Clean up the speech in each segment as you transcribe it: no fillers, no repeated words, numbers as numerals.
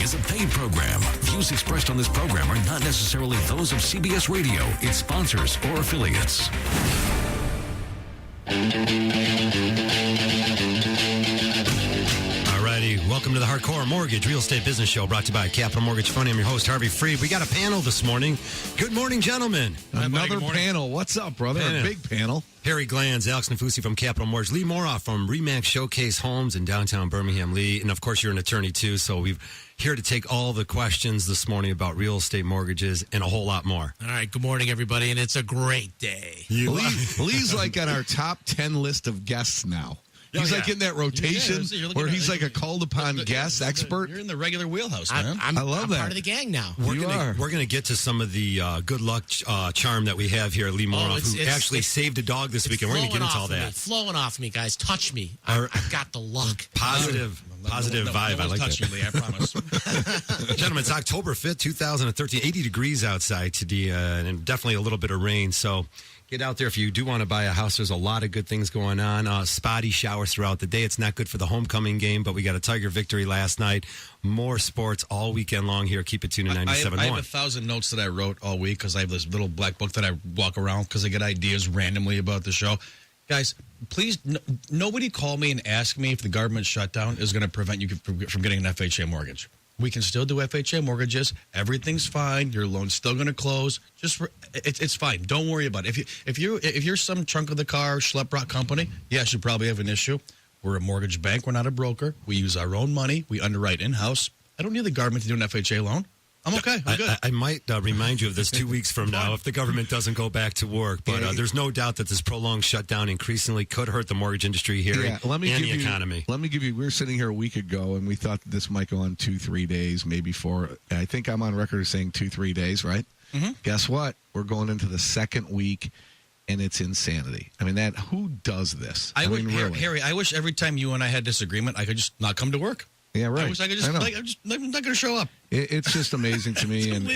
is a paid program. Views expressed on this program are not necessarily those of CBS Radio, its sponsors, or affiliates. Welcome to the Hardcore Mortgage Real Estate Business Show, brought to you by Capital Mortgage Fund. I'm your host, Harvey Freed. We got a panel this morning. Good morning, gentlemen. Another panel. What's up, brother? A big panel. Harry Glanz, Alex Nafusi from Capital Mortgage, Lee Moroff from Remax Showcase Homes in downtown Birmingham. Lee, and of course, you're an attorney too, so we're here to take all the questions this morning about real estate mortgages and a whole lot more. All right, good morning, everybody, and it's a great day. Lee's like on our top 10 list of guests now. He's like in that rotation where he's like a called-upon guest expert. You're in the regular wheelhouse, man. I love I'm that. part of the gang now. We're going to get to some of the good luck charm that we have here, Lee Moroff, who actually saved a dog this weekend. We're going to get into all that. Flowing off me, guys. Touch me. I've got the luck. Positive vibe. I like that. You, Lee, I promise. Gentlemen, it's October 5th, 2013. 80 degrees outside today, and definitely a little bit of rain. So get out there if you do want to buy a house. There's a lot of good things going on. Spotty showers throughout the day. It's not good for the homecoming game, but we got a Tiger victory last night. More sports all weekend long here. Keep it tuned to 97.1. I have 1,000 notes that I wrote all week because I have this little black book that I walk around because I get ideas randomly about the show. Guys, please, nobody call me and ask me if the government shutdown is going to prevent you from getting an FHA mortgage. We can still do FHA mortgages. Everything's fine. Your loan's still going to close. It's fine. Don't worry about it. If you're some trunk of the car schlepp company, yes, you probably have an issue. We're a mortgage bank. We're not a broker. We use our own money. We underwrite in-house. I don't need the government to do an FHA loan. I'm okay. I'm good. I might remind you of this 2 weeks from now if the government doesn't go back to work. But there's no doubt that this prolonged shutdown increasingly could hurt the mortgage industry here and the economy. Let me give you, we were sitting here a week ago, and we thought that this might go on 2-3 days, maybe 4. I think I'm on record as saying 2-3 days, right? Mm-hmm. Guess what? We're going into the second week, and it's insanity. I mean, who does this? Really. Harry, I wish every time you and I had disagreement, I could just not come to work. Yeah, right. I wish I could I'm not going to show up. It's just amazing to me, and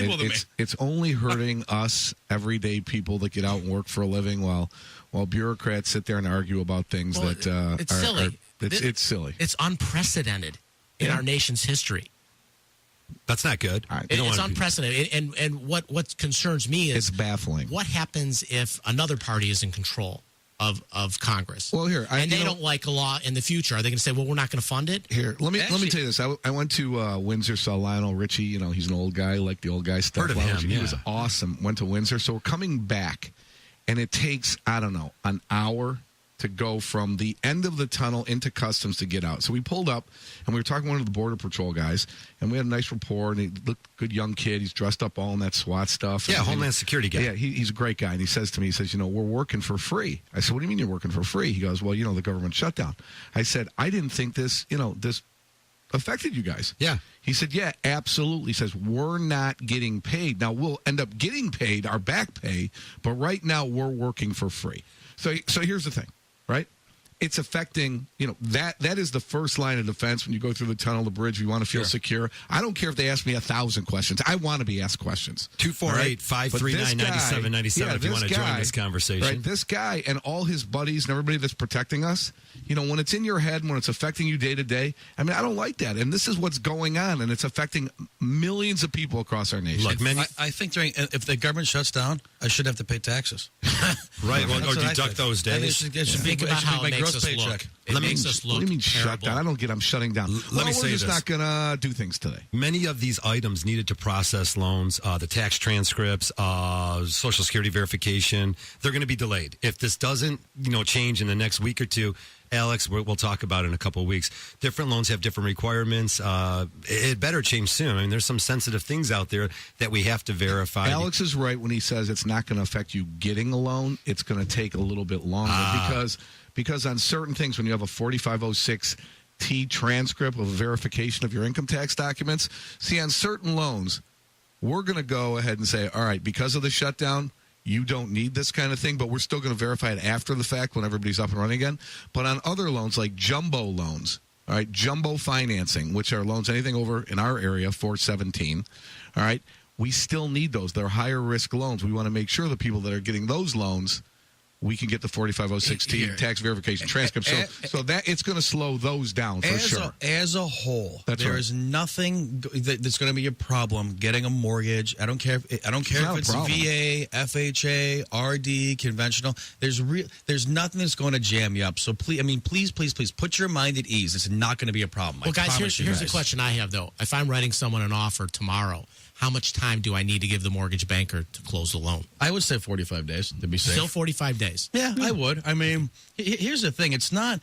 it's only hurting us everyday people that get out and work for a living, while bureaucrats sit there and argue about things it's silly. It's silly. It's unprecedented in our nation's history. That's not good. It's unprecedented, and what concerns me is it's baffling. What happens if another party is in control of Congress? Well, here they don't like a law in the future. Are they going to say, "Well, we're not going to fund it"? Here, let me tell you this. I went to Windsor, saw Lionel Richie. You know, he's an old guy, like the old guy stuff. Heard of him? He was awesome. Went to Windsor, so we're coming back, and it takes an hour to go from the end of the tunnel into customs to get out. So we pulled up, and we were talking to one of the Border Patrol guys, and we had a nice rapport, and he looked good young kid. He's dressed up all in that SWAT stuff. Yeah, Homeland Security guy. Yeah, he's a great guy, and he says to me, we're working for free. I said, what do you mean you're working for free? He goes, well, the government shutdown. I said, I didn't think this affected you guys. Yeah. He said, yeah, absolutely. He says, we're not getting paid. Now, we'll end up getting paid, our back pay, but right now we're working for free. So here's the thing. Right? It's affecting, that is the first line of defense when you go through the tunnel, the bridge, you want to feel secure. I don't care if they ask me 1,000 questions. I want to be asked questions. 248-539-9797 if you want to join this conversation. Right, this guy and all his buddies and everybody that's protecting us, when it's in your head and when it's affecting you day to day, I mean, I don't like that. And this is what's going on, and it's affecting millions of people across our nation. Look, I think if the government shuts down, I should have to pay taxes. Right, or deduct those days. Think about how it makes us look. It makes us look What do you mean terrible. shut down? I don't get I'm shutting down. Let me say we're this. just not going to do things today. Many of these items needed to process loans, the tax transcripts, Social Security verification, they're going to be delayed. If this doesn't, change in the next week or two, Alex, we'll talk about it in a couple of weeks. Different loans have different requirements. It better change soon. I mean, there's some sensitive things out there that we have to verify. Alex is right when he says it's not going to affect you getting a loan. It's going to take a little bit longer because on certain things, when you have a 4506T transcript of a verification of your income tax documents, see, on certain loans, we're going to go ahead and say, all right, because of the shutdown, you don't need this kind of thing, but we're still going to verify it after the fact when everybody's up and running again. But on other loans, like jumbo loans, all right, jumbo financing, which are loans anything over, in our area, 417, all right, we still need those. They're higher risk loans. We want to make sure the people that are getting those loans we can get the 4506T tax verification transcript. So that it's going to slow those down for sure. As a whole, That's there right. is nothing that's going to be a problem getting a mortgage. I don't care. If it's VA, FHA, RD, conventional. There's nothing that's going to jam you up. So please, put your mind at ease. It's not going to be a problem. Well, guys, here's the question I have, though. If I'm writing someone an offer tomorrow, how much time do I need to give the mortgage banker to close the loan? I would say 45 days to be safe. Still 45 days. Yeah, I would. I mean, here's the thing. It's not.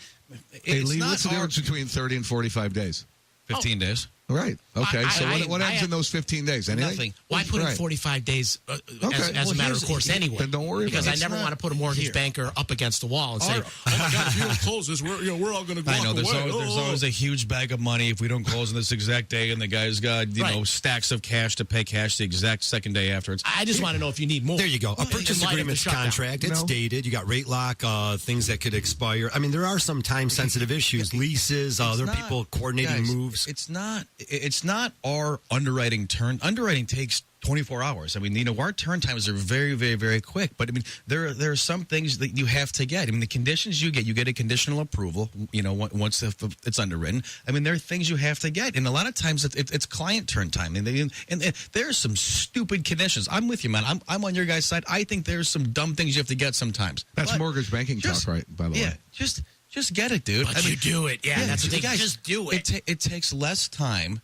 Hey, It's Lee, not what's the difference between 30 and 45 days? 15 days. Right. Okay. So what happens I- in those 15 days? Anything? Nothing. Well, I put in Right. 45 days as Well, a matter of here's- course anyway. Then don't worry because about I it. never want to put a mortgage banker up against the wall and say, "Oh my God, if you don't close this, we're all going to go I know. There's away." always a huge bag of money if we don't close on this exact day, and the guy's got Right. stacks of cash to pay cash the exact second day afterwards. I just want to know if you need more. There you go. A purchase In light of the agreement shutdown. contract. It's dated. You got rate lock, things that could expire. I mean, there are some time sensitive issues, leases, there are people coordinating Guys, moves. It's not our underwriting turn. Underwriting takes 24 hours. I mean, our turn times are very, very, very quick. But I mean, there are some things that you have to get. I mean, the conditions you get a conditional approval. Once it's underwritten. I mean, there are things you have to get, and a lot of times it's client turn time. And there are some stupid conditions. I'm with you, man. I'm on your guys' side. I think there's some dumb things you have to get sometimes. That's But mortgage banking talk, right? By the way. Just get it, dude. But you do it. Yeah, that's the thing. guys, Just do it. It takes less time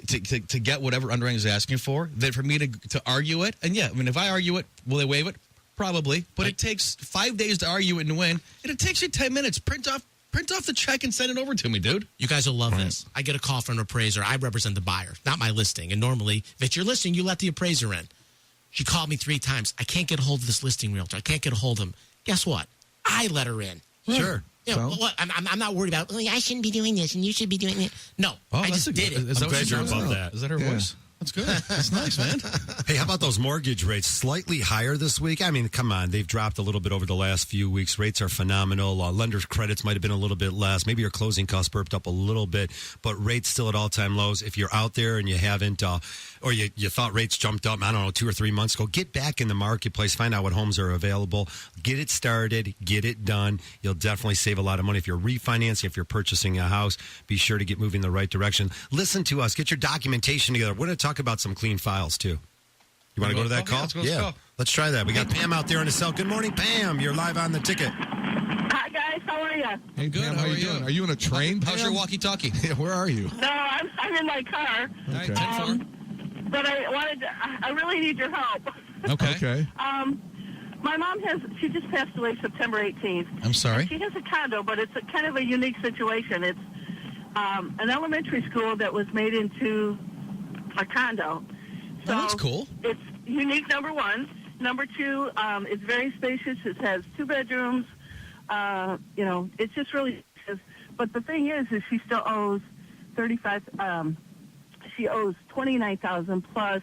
to get whatever underwriting is asking for than for me to argue it. And yeah, I mean, if I argue it, will they waive it? Probably. But it takes 5 days to argue it and win, and it takes you 10 minutes. Print off the check and send it over to me, dude. You guys will love this. I get a call from an appraiser. I represent the buyer, not my listing. And normally, if it's your listing, you let the appraiser in. She called me 3 times. I can't get a hold of this listing realtor. I can't get a hold of him. Guess what? I let her in. Sure. Yeah, So? what? I'm not worried about, I shouldn't be doing this and you should be doing it. No, I just did it. Is that I'm what glad she you're sounds above like? that. Is that her Yeah. voice? That's good. That's nice, man. Hey, how about those mortgage rates? Slightly higher this week. I mean, come on. They've dropped a little bit over the last few weeks. Rates are phenomenal. Lenders' credits might have been a little bit less. Maybe your closing costs burped up a little bit, but rates still at all-time lows. If you're out there and you haven't, or you thought rates jumped up, I don't know, 2 or 3 months ago, get back in the marketplace. Find out what homes are available. Get it started. Get it done. You'll definitely save a lot of money. If you're refinancing, if you're purchasing a house, be sure to get moving in the right direction. Listen to us. Get your documentation together. We're going to talk about some clean files, too. You want to go to that call? Let's go. Let's try that. We got Pam out there on the cell. Good morning, Pam. You're live on the ticket. Hi, guys. How are you? Hey, Good, Pam, how how are you you? doing? Are you in a train? How's your Pam? walkie-talkie? Yeah, where are you? No, I'm in my car. Okay. But I really need your help. Okay. My mom she just passed away September 18th. I'm sorry. She has a condo, but it's kind of a unique situation. It's an elementary school that was made into a condo. So that's cool. It's unique, number one. Number two, it's very spacious. It has 2 bedrooms. It's just really spacious. But the thing is she still owes she owes $29,000 plus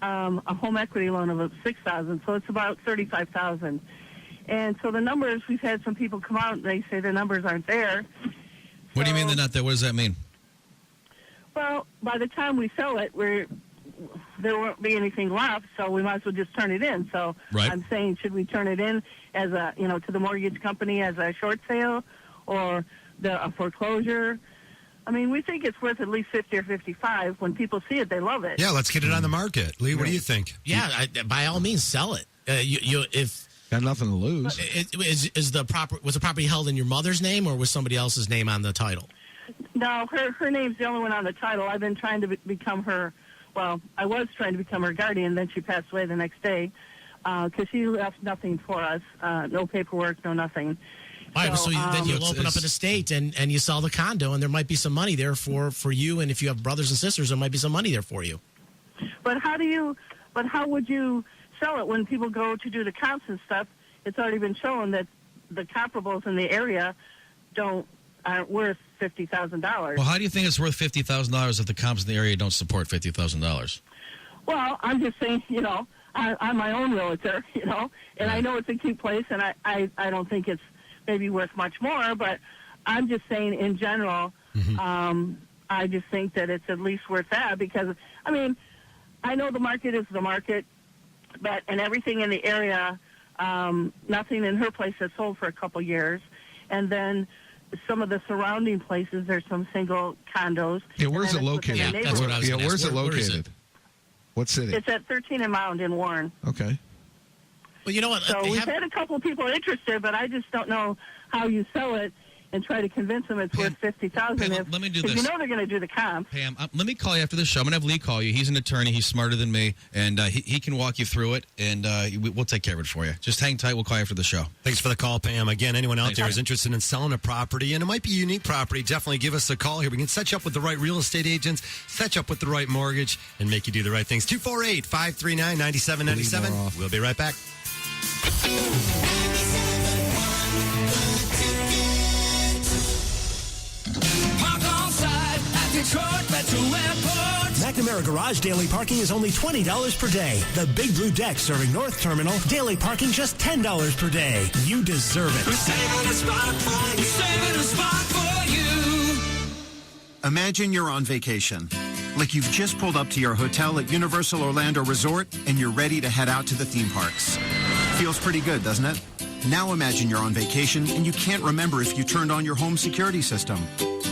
a home equity loan of $6,000, so it's about $35,000. And so the numbers, we've had some people come out and they say the numbers aren't there. What do you mean So- they're not there? What does that mean? Well, by the time we sell it, there won't be anything left, so we might as well just turn it in. So Right. I'm saying, should we turn it in as to the mortgage company as a short sale or a foreclosure? I mean, we think it's worth at least 50 or 55. When people see it, they love it. Yeah, let's get it on the market. Lee, what do you think? Yeah, by all means, sell it. If Got nothing to lose. was the property held in your mother's name or was somebody else's name on the title? No, her name's the only one on the title. I've been trying to become her. Well, I was trying to become her guardian. Then she passed away the next day because she left nothing for us. No paperwork, no nothing. All right, so then you'll open up an estate and you sell the condo, and there might be some money there for you. And if you have brothers and sisters, there might be some money there for you. But how would you sell it when people go to do the comps and stuff? It's already been shown that the comparables in the area aren't worth $50,000. Well, how do you think it's worth $50,000 if the comps in the area don't support $50,000? Well, I'm just saying, I'm my own realtor, and I know it's a cute place, and I don't think it's maybe worth much more, but I'm just saying in general, I just think that it's at least worth that because, I mean, I know the market is the market, and everything in the area Nothing in her place has sold for a couple years. And then some of the surrounding places, there's some single condos. Yeah, where's And it then it's within located? the That's what I was Yeah, gonna where's ask. it Where is located? What city? It's at 13 and Mound in Warren. Okay. Well, you know what? So They we've have- had a couple of people interested, but I just don't know how you sell it and try to convince them it's worth $50,000. Pam, let me do Because this. you know they're going to do the comp. Pam, let me call you after the show. I'm going to have Lee call you. He's an attorney. He's smarter than me, and he can walk you through it, and we'll take care of it for you. Just hang tight. We'll call you after the show. Thanks for the call, Pam. Again, anyone out Thanks, there Pam. is interested in selling a property, and it might be a unique property, definitely give us a call here. We can set you up with the right real estate agents, set you up with the right mortgage, and make you do the right things. 248-539-9797. Leave more off. We'll be right back. Park on site at Detroit Metro Airport. McNamara Garage daily parking is only $20 per day. The Big Blue Deck serving North Terminal, daily parking just $10 per day. You deserve We're it. saving a spot for you. Saving a spot for you. Imagine you're on vacation. Like you've just pulled up to your hotel at Universal Orlando Resort and you're ready to head out to the theme parks. Feels pretty good, doesn't it? Now imagine you're on vacation and you can't remember if you turned on your home security system.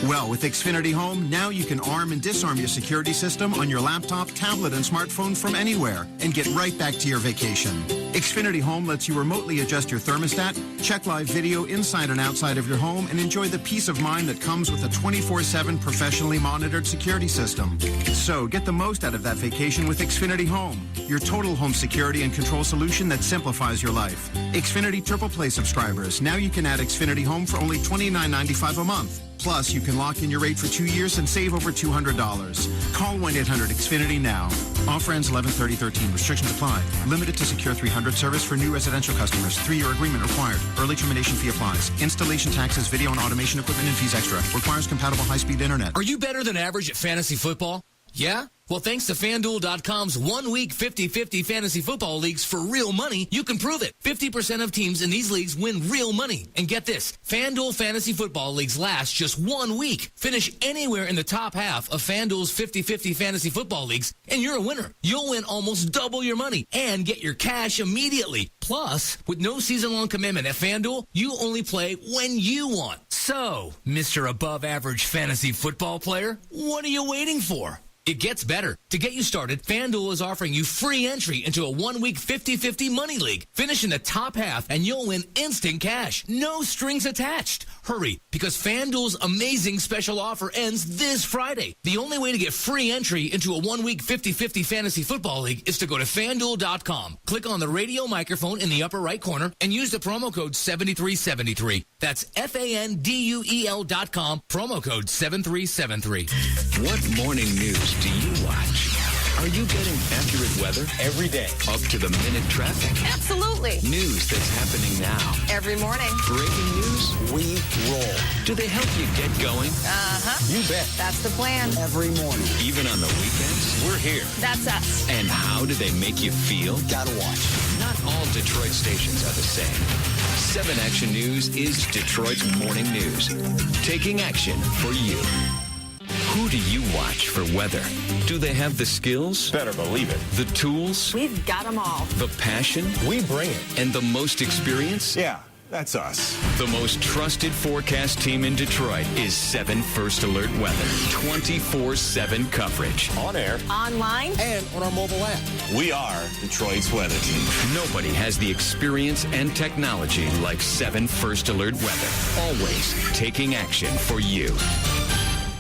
Well, with Xfinity Home, now you can arm and disarm your security system on your laptop, tablet, and smartphone from anywhere and get right back to your vacation. Xfinity Home lets you remotely adjust your thermostat, check live video inside and outside of your home, and enjoy the peace of mind that comes with a 24/7 professionally monitored security system. So get the most out of that vacation with Xfinity Home, your total home security and control solution that simplifies your life. Xfinity Triple Play subscribers, now you can add Xfinity Home for only $29.95 a month. Plus, you can lock in your rate for 2 years and save over $200. Call 1-800-XFINITY now. Offer ends 11/30/13. Restrictions apply. Limited to Secure 300 service for new residential customers. 3-year agreement required. Early termination fee applies. Installation taxes, video and automation equipment and fees extra. Requires compatible high-speed internet. Are you better than average at fantasy football? Yeah? Well, thanks to FanDuel.com's 1-week 50-50 fantasy football leagues for real money, you can prove it. 50% of teams in these leagues win real money. And get this, FanDuel fantasy football leagues last just 1 week. Finish anywhere in the top half of FanDuel's 50-50 fantasy football leagues, and you're a winner. You'll win almost double your money and get your cash immediately. Plus, with no season-long commitment at FanDuel, you only play when you want. So, Mr. Above Average Fantasy Football Player, what are you waiting for? It gets better. To get you started, FanDuel is offering you free entry into a 1-week 50-50 money league. Finish in the top half and you'll win instant cash. No strings attached. Hurry, because FanDuel's amazing special offer ends this Friday. The only way to get free entry into a 1-week 50-50 fantasy football league is to go to FanDuel.com. Click on the radio microphone in the upper right corner and use the promo code 7373. That's FanDuel.com, promo code 7373. What morning news do you watch? Are you getting accurate weather? Every day. Up to the minute traffic? Absolutely. News that's happening now. Every morning. Breaking news? We roll. Do they help you get going? Uh-huh. You bet. That's the plan. Every morning. Even on the weekends? We're here. That's us. And how do they make you feel? Gotta watch. Not all Detroit stations are the same. 7 Action News is Detroit's morning news. Taking action for you. Who do you watch for weather? Do they have the skills? Better believe it. The tools? We've got them all. The passion? We bring it. And the most experience? Yeah, that's us. The most trusted forecast team in Detroit is 7 First Alert Weather. 24/7 coverage. On air. Online. And on our mobile app. We are Detroit's weather team. Nobody has the experience and technology like 7 First Alert Weather. Always taking action for you.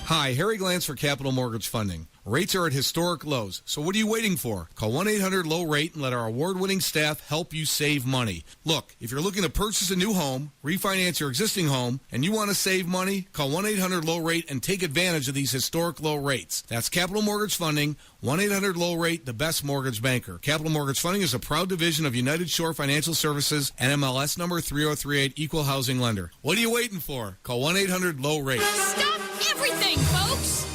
Hi, Harry Glantz for Capital Mortgage Funding. Rates are at historic lows, so what are you waiting for? Call 1-800-LOW-RATE and let our award-winning staff help you save money. Look, if you're looking to purchase a new home, refinance your existing home, and you want to save money, call 1-800-LOW-RATE and take advantage of these historic low rates. That's Capital Mortgage Funding, 1-800-LOW-RATE, the best mortgage banker. Capital Mortgage Funding is a proud division of United Shore Financial Services, NMLS number 3038, Equal Housing Lender. What are you waiting for? Call 1-800-LOW-RATE. Stop everything, folks!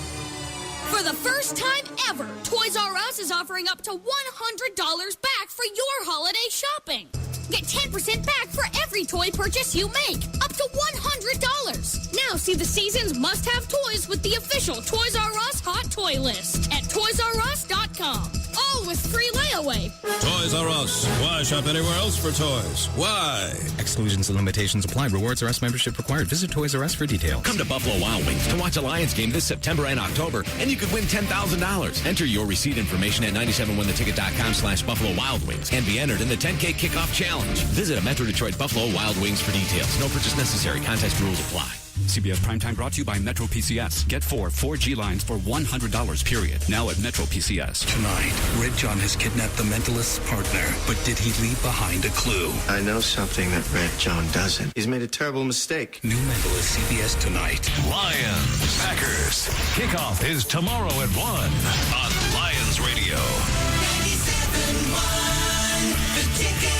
For the first time ever, Toys R Us is offering up to $100 back for your holiday shopping. Get 10% back for every toy purchase you make, up to $100. Now see the season's must-have toys with the official Toys R Us Hot Toy List at ToysRUs.com. all with free layaway. Toys R Us. Why shop anywhere else for toys? Why? Exclusions and limitations apply. Rewards R Us membership required. Visit Toys R Us for details. Come to Buffalo Wild Wings to watch a Lions game this September and October, and you could win $10,000. Enter your receipt information at 97wintheticket.com/Buffalo Wild Wings and be entered in the 10K Kickoff Challenge. Visit a Metro Detroit Buffalo Wild Wings for details. No purchase necessary. Contest rules apply. CBS Primetime brought to you by Metro PCS. Get 4G lines for $100, period. Now at Metro PCS. Tonight, Red John has kidnapped the mentalist's partner, but did he leave behind a clue? I know something that Red John doesn't. He's made a terrible mistake. New Mentalist, CBS tonight. Lions, Packers. Kickoff is tomorrow at 1 on Lions Radio. 97.1 The Ticket.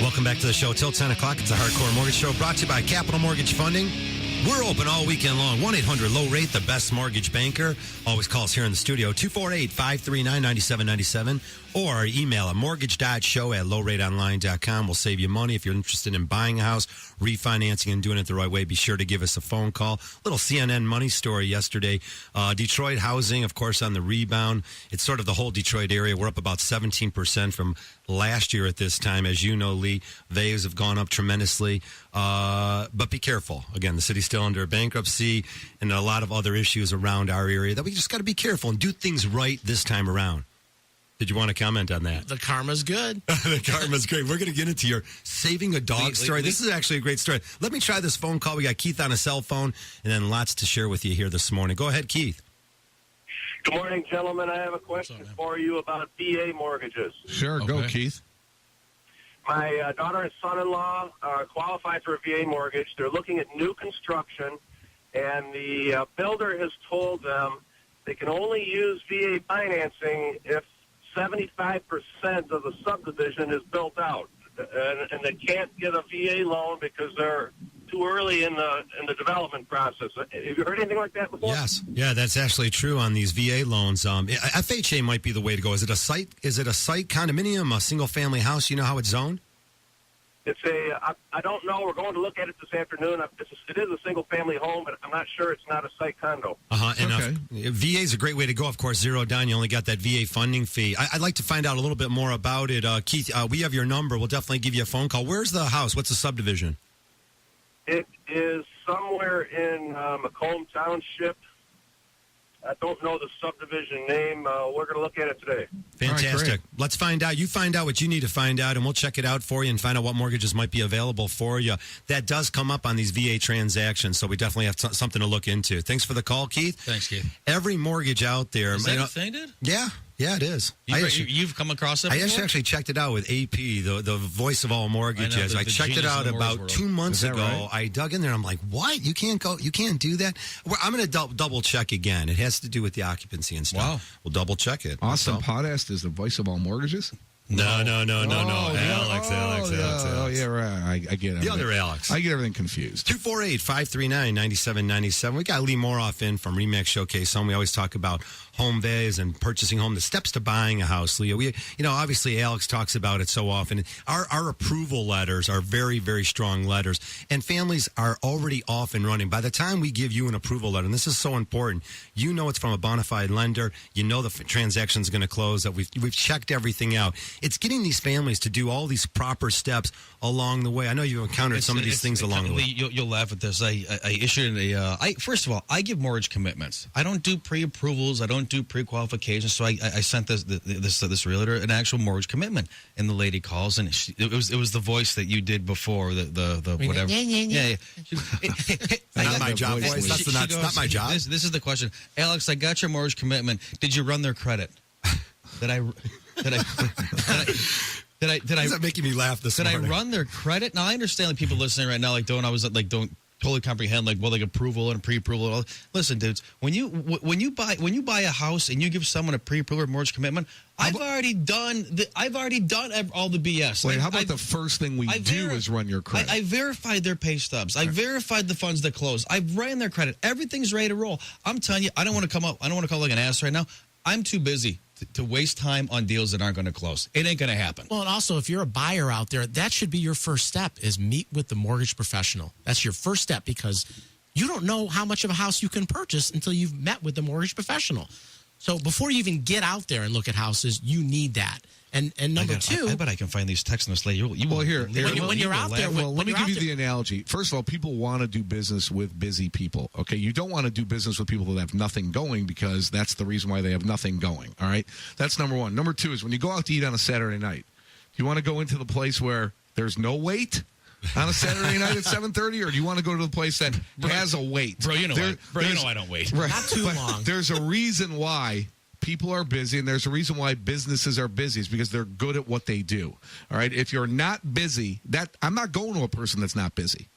Welcome back to the show till 10 o'clock. It's a Hardcore Mortgage Show brought to you by Capital Mortgage Funding. We're open all weekend long. 1-800-LOW-RATE, the best mortgage banker. Always call us here in the studio, 248-539-9797, or email at mortgage.show@lowrateonline.com. We'll save you money. If you're interested in buying a house, refinancing, and doing it the right way, be sure to give us a phone call. Little CNN money story yesterday. Detroit housing, of course, on the rebound. It's sort of the whole Detroit area. We're up about 17% from last year at this time. As you know, Lee, values have gone up tremendously. But be careful. Again, the city's still under bankruptcy and a lot of other issues around our area that we just got to be careful and do things right this time around. Did you want to comment on that? The karma's good. The karma's great. We're going to get into your saving a dog story. This is actually a great story. Let me try this phone call. We got Keith on a cell phone and then lots to share with you here this morning. Go ahead, Keith. Good morning, gentlemen. I have a question for you about VA mortgages. Sure, go, Keith. My daughter and son-in-law qualified for a VA mortgage. They're looking at new construction, and the builder has told them they can only use VA financing if 75% of the subdivision is built out, and they can't get a VA loan because they're too early in the development process. Have you heard anything like that before? Yes, yeah, that's actually true on these VA loans. FHA might be the way to go. Is it a site? Is it a site condominium, a single family house? You know how it's zoned? It's I don't know. We're going to look at it this afternoon. It is a single-family home, but I'm not sure it's not a site condo. And VA is a great way to go. Of course, zero down. You only got that VA funding fee. I'd like to find out a little bit more about it. Keith, we have your number. We'll definitely give you a phone call. Where's the house? What's the subdivision? It is somewhere in Macomb Township. I don't know the subdivision name. We're going to look at it today. Fantastic. Right, let's find out. You find out what you need to find out, and we'll check it out for you and find out what mortgages might be available for you. That does come up on these VA transactions, so we definitely have something to look into. Thanks for the call, Keith. Thanks, Keith. Every mortgage out there. Is that a thing, dude? Yeah. Yeah, it is. You've come across it before? I actually checked it out with AP, the voice of all mortgages. I checked it out about 2 months ago. Right? I dug in there. I'm like, what? You can't do that? I'm going to double check again. It has to do with the occupancy and stuff. Wow. We'll double check it. Austin Podest is the voice of all mortgages? No. Alex. Oh, yeah, right. I get it. The other Alex. I get everything confused. 248-539-9797. We got Lee Moroff in from RE/MAX Showcase Home. We always talk about home vays and purchasing home, the steps to buying a house, Leo. Obviously Alex talks about it so often. Our approval letters are very, very strong letters, and families are already off and running. By the time we give you an approval letter, and this is so important, you know it's from a bona fide lender. You know the transaction is going to close, that we've checked everything out. It's getting these families to do all these proper steps along the way. I know you've encountered some of these things along the way. You'll laugh at this. I issued first of all, I give mortgage commitments. I don't do pre-approvals. I don't do pre-qualifications. So I sent this realtor an actual mortgage commitment, and the lady calls, and it was the voice that you did before, the whatever. Yeah. Not my job voice. That's not my job. This is the question, Alex. I got your mortgage commitment. Did you run their credit? Did I? Is that making me laugh this morning? Did I run their credit? Now I understand people listening right now don't totally comprehend approval and pre-approval and all. Listen, dudes, when you buy a house and you give someone a pre-approval or mortgage commitment, I've already done all the BS. Wait, how about the first thing we do is run your credit? I verified their pay stubs. I verified the funds that closed. I ran their credit. Everything's ready to roll. I'm telling you, I don't want to call like an ass right now. I'm too busy to waste time on deals that aren't going to close. It ain't going to happen. Well, and also, if you're a buyer out there, that should be your first step, is meet with the mortgage professional. That's your first step, because You don't know how much of a house you can purchase until you've met with the mortgage professional. So before you even get out there and look at houses, you need that. And number two, I bet I can find these texts in this lady. When you're out there, let me give you the analogy. First of all, people want to do business with busy people. Okay, you don't want to do business with people that have nothing going, because that's the reason why they have nothing going. All right, that's number one. Number two is when you go out to eat on a Saturday night, do you want to go into the place where there's no wait on a Saturday night at 7:30, or do you want to go to the place that has a wait? Bro, you know I don't wait. Right. Not too long. There's a reason why people are busy, and there's a reason why businesses are busy. Is because they're good at what they do. All right. If you're not busy, I'm not going to a person that's not busy.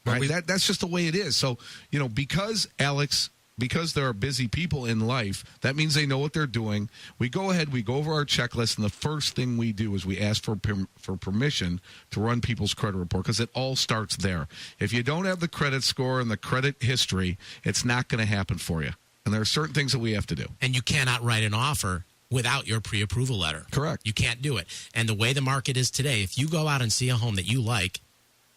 All right. That's just the way it is. So, because there are busy people in life, that means they know what they're doing. We go ahead, we go over our checklist, and the first thing we do is we ask for permission to run people's credit report, because it all starts there. If you don't have the credit score and the credit history, it's not going to happen for you. And there are certain things that we have to do. And you cannot write an offer without your pre-approval letter. Correct. You can't do it. And the way the market is today, if you go out and see a home that you like,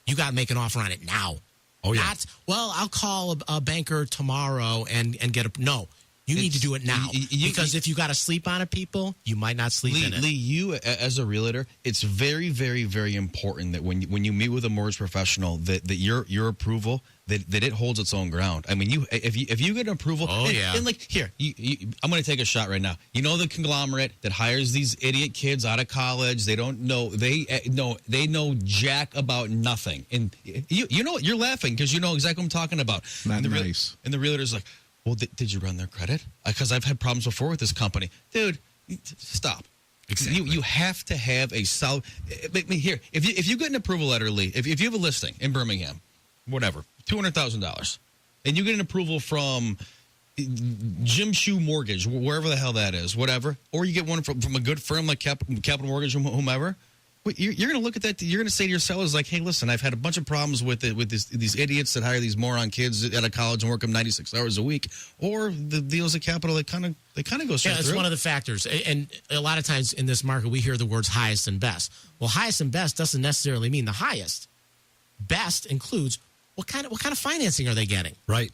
you got to make an offer on it now. Oh, yeah. I'll call a banker tomorrow and get a... No, you need to do it now. Because if you got to sleep on it, people, you might not sleep in it. Lee, you as a realtor, it's very, very, very important that when you meet with a mortgage professional, that your approval, that it holds its own ground. I mean, if you get an approval, and like here, I'm going to take a shot right now. You know the conglomerate that hires these idiot kids out of college. They don't know they know jack about nothing, and you know what, you're laughing because you know exactly what I'm talking about. Not nice. And the realtor's like, well, did you run their credit? Because I've had problems before with this company, dude. Stop. Exactly. You have to have a solid. Here, if you get an approval letter, Lee, if you have a listing in Birmingham, whatever, $200,000, and you get an approval from Jim Shoe Mortgage, wherever the hell that is, whatever, or you get one from a good firm like Capital Mortgage, whomever. You're going to look at that. You're going to say to your sellers, like, "Hey, listen, I've had a bunch of problems with these idiots that hire these moron kids out of college and work them 96 hours a week." Or the deals at Capital, they kind of go straight it's through. one of the factors. And a lot of times in this market, we hear the words highest and best. Well, highest and best doesn't necessarily mean the highest. Best includes what kind of financing are they getting? Right.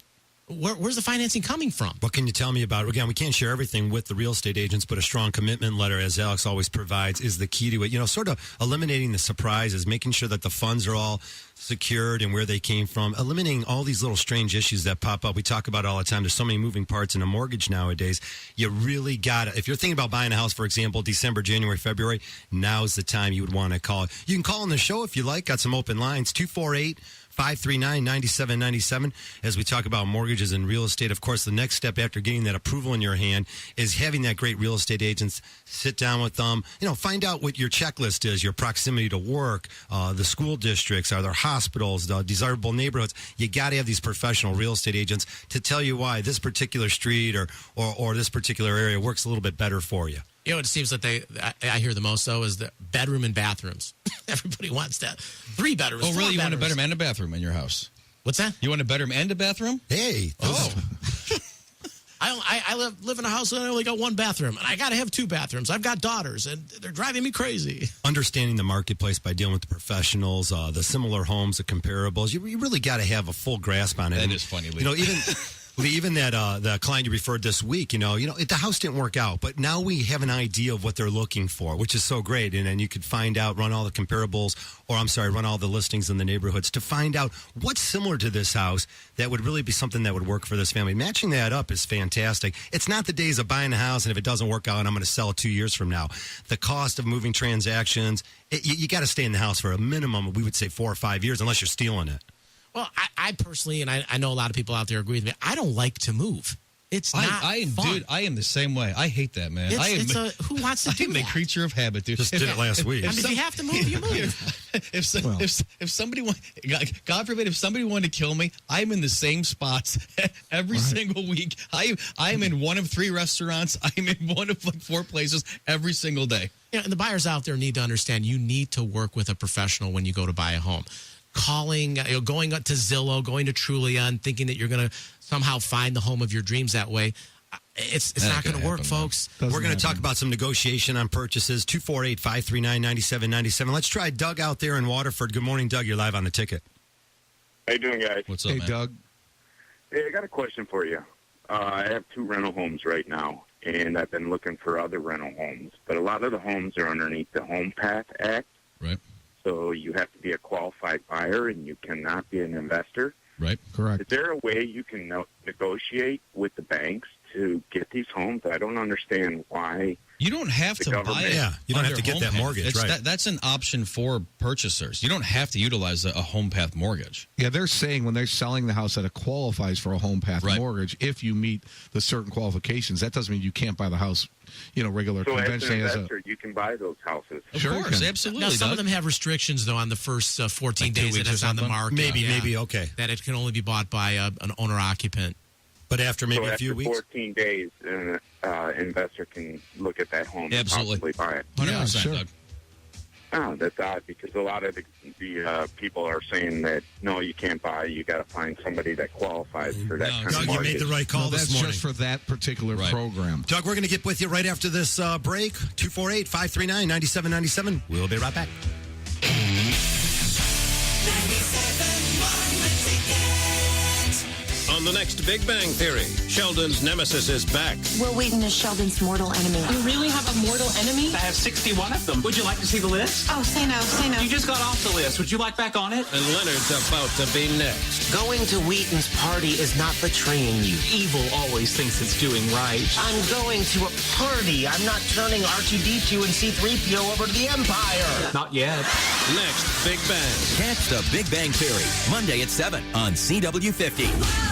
Where's the financing coming from? What can you tell me about it? Again, we can't share everything with the real estate agents, but a strong commitment letter, as Alex always provides, is the key to it. Sort of eliminating the surprises, making sure that the funds are all secured and where they came from, eliminating all these little strange issues that pop up. We talk about it all the time. There's so many moving parts in a mortgage nowadays. You really got to, if you're thinking about buying a house, for example, December, January, February, now's the time you would want to call. You can call on the show if you like. Got some open lines, 248-539-9797. As we talk about mortgages and real estate, of course, the next step after getting that approval in your hand is having that great real estate agents sit down with them, find out what your checklist is, your proximity to work, the school districts, are there hospitals, the desirable neighborhoods. You got to have these professional real estate agents to tell you why this particular street or this particular area works a little bit better for you. It seems that I hear the most, though, is the bedroom and bathrooms. Everybody wants that. 3 bedrooms. Oh, really? You want a bedrooms. bedroom and a bathroom in your house? What's that? You want a bedroom and a bathroom? Hey. I live in a house and I only got 1 bathroom, and I got to have 2 bathrooms. I've got daughters, and they're driving me crazy. Understanding the marketplace by dealing with the professionals, the similar homes, the comparables, you really got to have a full grasp on it. That is funny, Lee. Even that the client you referred this week, the house didn't work out, but now we have an idea of what they're looking for, which is so great. And then you could find out, run all the comparables, run all the listings in the neighborhoods to find out what's similar to this house that would really be something that would work for this family. Matching that up is fantastic. It's not the days of buying a house, and if it doesn't work out, I'm going to sell it 2 years from now. The cost of moving transactions, you got to stay in the house for a minimum, we would say 4 or 5 years, unless you're stealing it. Well, I personally, and I know a lot of people out there agree with me, I don't like to move. It's not fun. Dude, I am the same way. I hate that, man. Who wants to do that? that? I'm a creature of habit, dude. Just did it last week. I mean, if you have to move, you move. If somebody God forbid, if somebody wanted to kill me, I'm in the same spots every single week. I am in one of 3 restaurants. I'm in one of 4 places every single day. And the buyers out there need to understand you need to work with a professional when you go to buy a home. Calling, going to Zillow, going to Trulia, and thinking that you're going to somehow find the home of your dreams that way. It's not going to work, folks. We're going to talk about some negotiation on purchases. 248-539-9797. Let's try Doug out there in Waterford. Good morning, Doug. You're live on the ticket. How you doing, guys? What's up, hey, man? Doug. Hey, I got a question for you. I have 2 rental homes right now, and I've been looking for other rental homes. But a lot of the homes are underneath the Home Path Act. Right. So you have to be a qualified buyer, and you cannot be an investor. Right. Correct. Is there a way you can negotiate with the banks to get these homes? I don't understand why. You don't have to buy it. Yeah, you don't have under to get that HomePath. mortgage, right. That's an option for purchasers. You don't have to utilize a home path mortgage. Yeah, they're saying when they're selling the house that it qualifies for a home path mortgage if you meet the certain qualifications. That doesn't mean you can't buy the house, regular So as convention. an investor, you can buy those houses. Of course, absolutely. Now, some of Doug. them have restrictions, though, on the first 14 Like 2 days that weeks or it's on the something? market. Maybe, okay. That it can only be bought by an owner-occupant. But after maybe so a few after weeks? 14 days, an investor can look at that home Absolutely. and possibly buy it. 100%, sure. Doug. Oh, that's odd because a lot of the people are saying that, no, you can't buy. You got to find somebody that qualifies for that kind Doug, of you mortgage. made the right call No, this that's morning. just for that particular Right. program. Doug, we're going to get with you right after this break. 248-539-9797. We'll be right back. On the next Big Bang Theory, Sheldon's nemesis is back. Will Wheaton is Sheldon's mortal enemy. You really have a mortal enemy? I have 61 of them. Would you like to see the list? Oh, say no, say no. You just got off the list. Would you like back on it? And Leonard's about to be next. Going to Wheaton's party is not betraying you. Evil always thinks it's doing right. I'm going to a party. I'm not turning R2-D2 and C-3PO over to the Empire. Not yet. Next Big Bang. Catch the Big Bang Theory, Monday at 7 on CW50.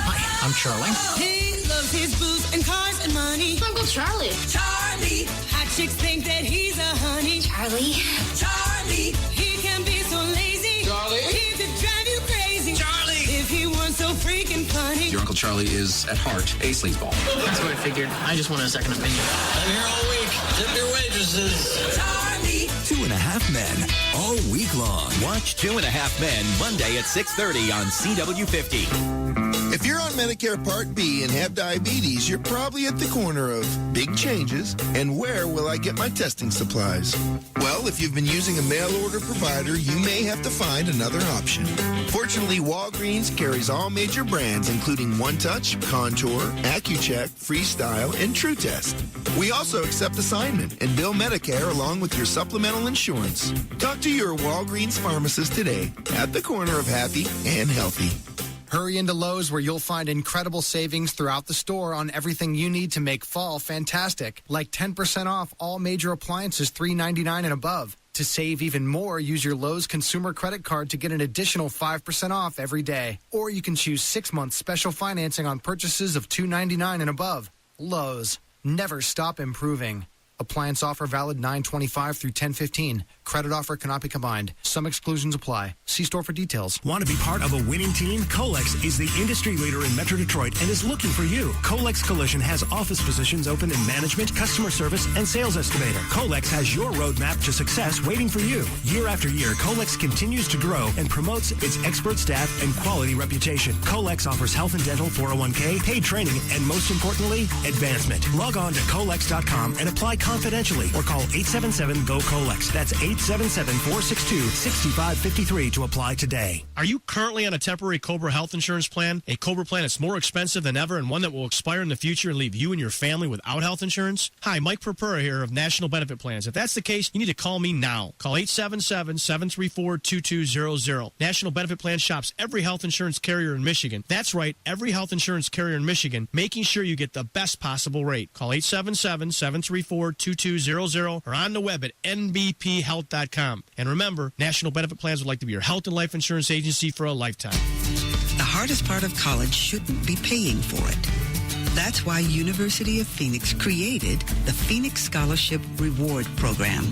Hi, I'm Charlie. He loves his booze and cars and money. Uncle Charlie. Charlie. Hot chicks think that he's a honey. Charlie. Charlie. He can be so lazy. Charlie. He could drive you crazy. Charlie. If he weren't so freaking funny. Your Uncle Charlie is, at heart, a sleazeball. That's what I figured. I just want a second opinion. I'm here all week. Tip your waitresses. Charlie. 2.5 Men, all week long. Watch 2.5 Men, Monday at 6:30 on CW50. If you're on Medicare Part B and have diabetes, you're probably at the corner of big changes and where will I get my testing supplies? Well, if you've been using a mail order provider, you may have to find another option. Fortunately, Walgreens carries all major brands, including One Touch, Contour, Accu-Check, Freestyle, and TrueTest. We also accept assignment and bill Medicare along with your supplemental insurance. Talk to your Walgreens pharmacist today at the corner of happy and healthy. Hurry into Lowe's where you'll find incredible savings throughout the store on everything you need to make fall fantastic, like 10% off all major appliances $3.99 and above. To save even more, use your Lowe's consumer credit card to get an additional 5% off every day. Or you can choose 6 months special financing on purchases of $2.99 and above. Lowe's. Never stop improving. Appliance offer valid 9/25 through 10/15. Credit offer cannot be combined. Some exclusions apply. See store for details. Want to be part of a winning team? Colex is the industry leader in Metro Detroit and is looking for you. Colex Collision has office positions open in management, customer service, and sales estimator. Colex has your roadmap to success waiting for you. Year after year, Colex continues to grow and promotes its expert staff and quality reputation. Colex offers health and dental, 401k, paid training, and most importantly, advancement. Log on to Colex.com and apply confidentially or call 877-GO-COLEX. That's 877-462-6553 to apply today. Are you currently on a temporary Cobra health insurance plan? A Cobra plan that's more expensive than ever and one that will expire in the future and leave you and your family without health insurance? Hi, Mike Perpura here of National Benefit Plans. If that's the case, you need to call me now. Call 877-734-2200. National Benefit Plan shops every health insurance carrier in Michigan. That's right, every health insurance carrier in Michigan, making sure you get the best possible rate. Call 877-734-2200 or on the web at nbphealth.com. And remember, National Benefit Plans would like to be your health and life insurance agency for a lifetime. The hardest part of college shouldn't be paying for it. That's why University of Phoenix created the Phoenix Scholarship Reward Program.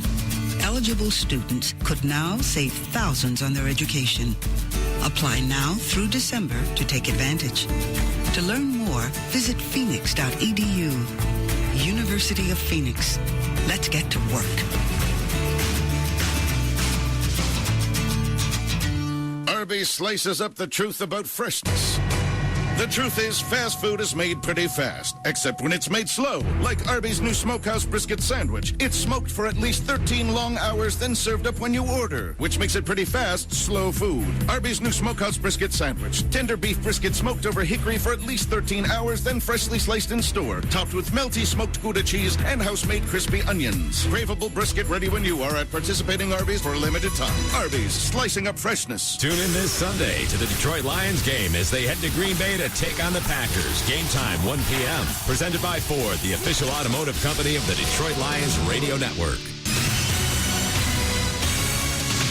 Eligible students could now save thousands on their education. Apply now through December to take advantage. To learn more, visit phoenix.edu. University of Phoenix. Let's get to work. Arby's slices up the truth about freshness. The truth is, fast food is made pretty fast, except when it's made slow, like Arby's new Smokehouse Brisket Sandwich. It's smoked for at least 13 long hours, then served up when you order, which makes it pretty fast, slow food. Arby's new Smokehouse Brisket Sandwich. Tender beef brisket smoked over hickory for at least 13 hours, then freshly sliced in store, topped with melty smoked Gouda cheese and house-made crispy onions. Craveable brisket ready when you are at participating Arby's for a limited time. Arby's, slicing up freshness. Tune in this Sunday to the Detroit Lions game as they head to Green Bay to take on the Packers. Game time, 1 p.m. Presented by Ford, the official automotive company of the Detroit Lions Radio Network.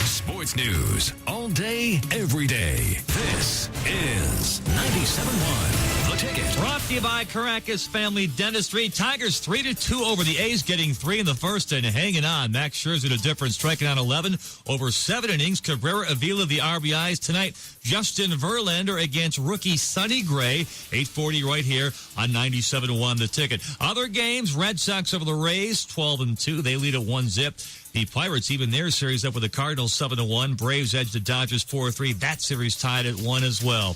Sports news all day, every day. This is 97.1 The Ticket. Brought to you by Caracas Family Dentistry. Tigers 3-2 over the A's, getting 3 in the first and hanging on. Max Scherzer the difference, striking out 11 over 7 innings. Cabrera Avila the RBIs tonight. Justin Verlander against rookie Sonny Gray. 8:40 right here on 97.1 The Ticket. Other games, Red Sox over the Rays, 12-2. They lead at 1-0. The Pirates even their series up with the Cardinals 7-1. Braves edge the Dodgers 4-3. That series tied at 1 as well.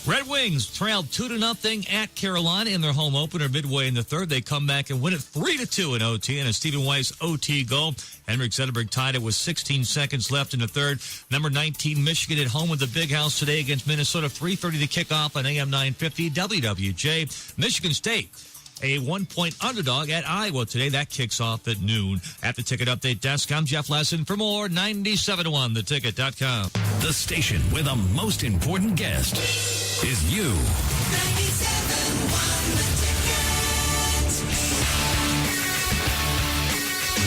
Red Wings trailed 2-0 at Carolina in their home opener midway in the third. They come back and win it 3-2 in OT, and a Stephen Weiss OT goal. Henrik Zetterberg tied it with 16 seconds left in the third. Number 19, Michigan at home with the Big House today against Minnesota. 3:30 to kick off on AM 950 WWJ. Michigan State, a 1-point underdog at Iowa today. That kicks off at noon. At the Ticket Update desk, I'm Jeff Lesson. For more, 97.1theticket.com. The station with the most important guest is you. 97.1 The Ticket.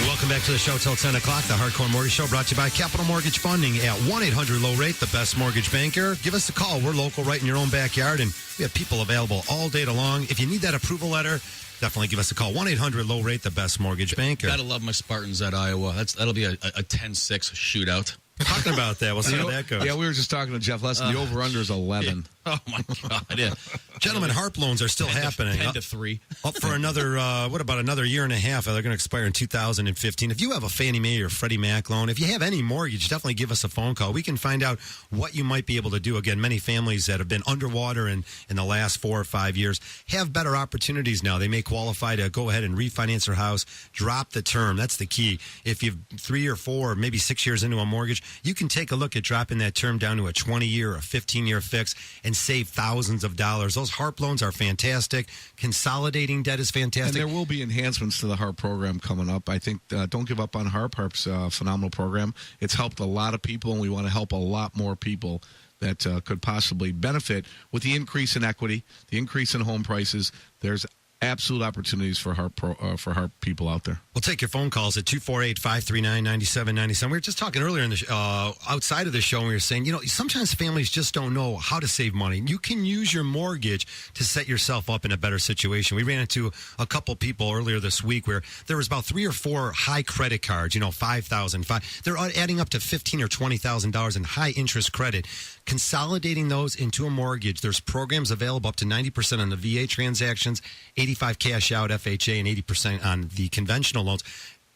Welcome back to the show till 10 o'clock. The Hardcore Mortgage Show brought to you by Capital Mortgage Funding at 1-800-LOW-RATE, the best mortgage banker. Give us a call. We're local right in your own backyard, and we have people available all day long. If you need that approval letter, definitely give us a call. 1-800-LOW-RATE, the best mortgage banker. Gotta love my Spartans at Iowa. That'll be a 10-6 shootout. Talking about that. We'll see how that goes. Yeah, we were just talking to Jeff Lesson. The over-under is 11. Oh, my God. Yeah. Gentlemen, HARP loans are still happening. 10-3. Up for another, what about another year and a half? They're going to expire in 2015. If you have a Fannie Mae or Freddie Mac loan, if you have any mortgage, definitely give us a phone call. We can find out what you might be able to do. Again, many families that have been underwater in the last 4 or 5 years have better opportunities now. They may qualify to go ahead and refinance their house, drop the term. That's the key. If you've 3 or 4 or maybe 6 years into a mortgage, you can take a look at dropping that term down to a 20-year or a 15-year fix and save thousands of dollars. Those HARP loans are fantastic. Consolidating debt is fantastic. And there will be enhancements to the HARP program coming up. I think don't give up on HARP. HARP's a phenomenal program. It's helped a lot of people, and we want to help a lot more people that could possibly benefit with the increase in equity, the increase in home prices. There's absolute opportunities for HARP people out there. We'll take your phone calls at 248-539-9797. We were just talking earlier in the outside of the show, and we were saying, sometimes families just don't know how to save money. You can use your mortgage to set yourself up in a better situation. We ran into a couple people earlier this week where there was about 3 or 4 high credit cards, $5,000. They're adding up to $15,000 or $20,000 in high interest credit. Consolidating those into a mortgage, there's programs available up to 90% on the VA transactions, 85% cash out FHA, and 80% on the conventional loans.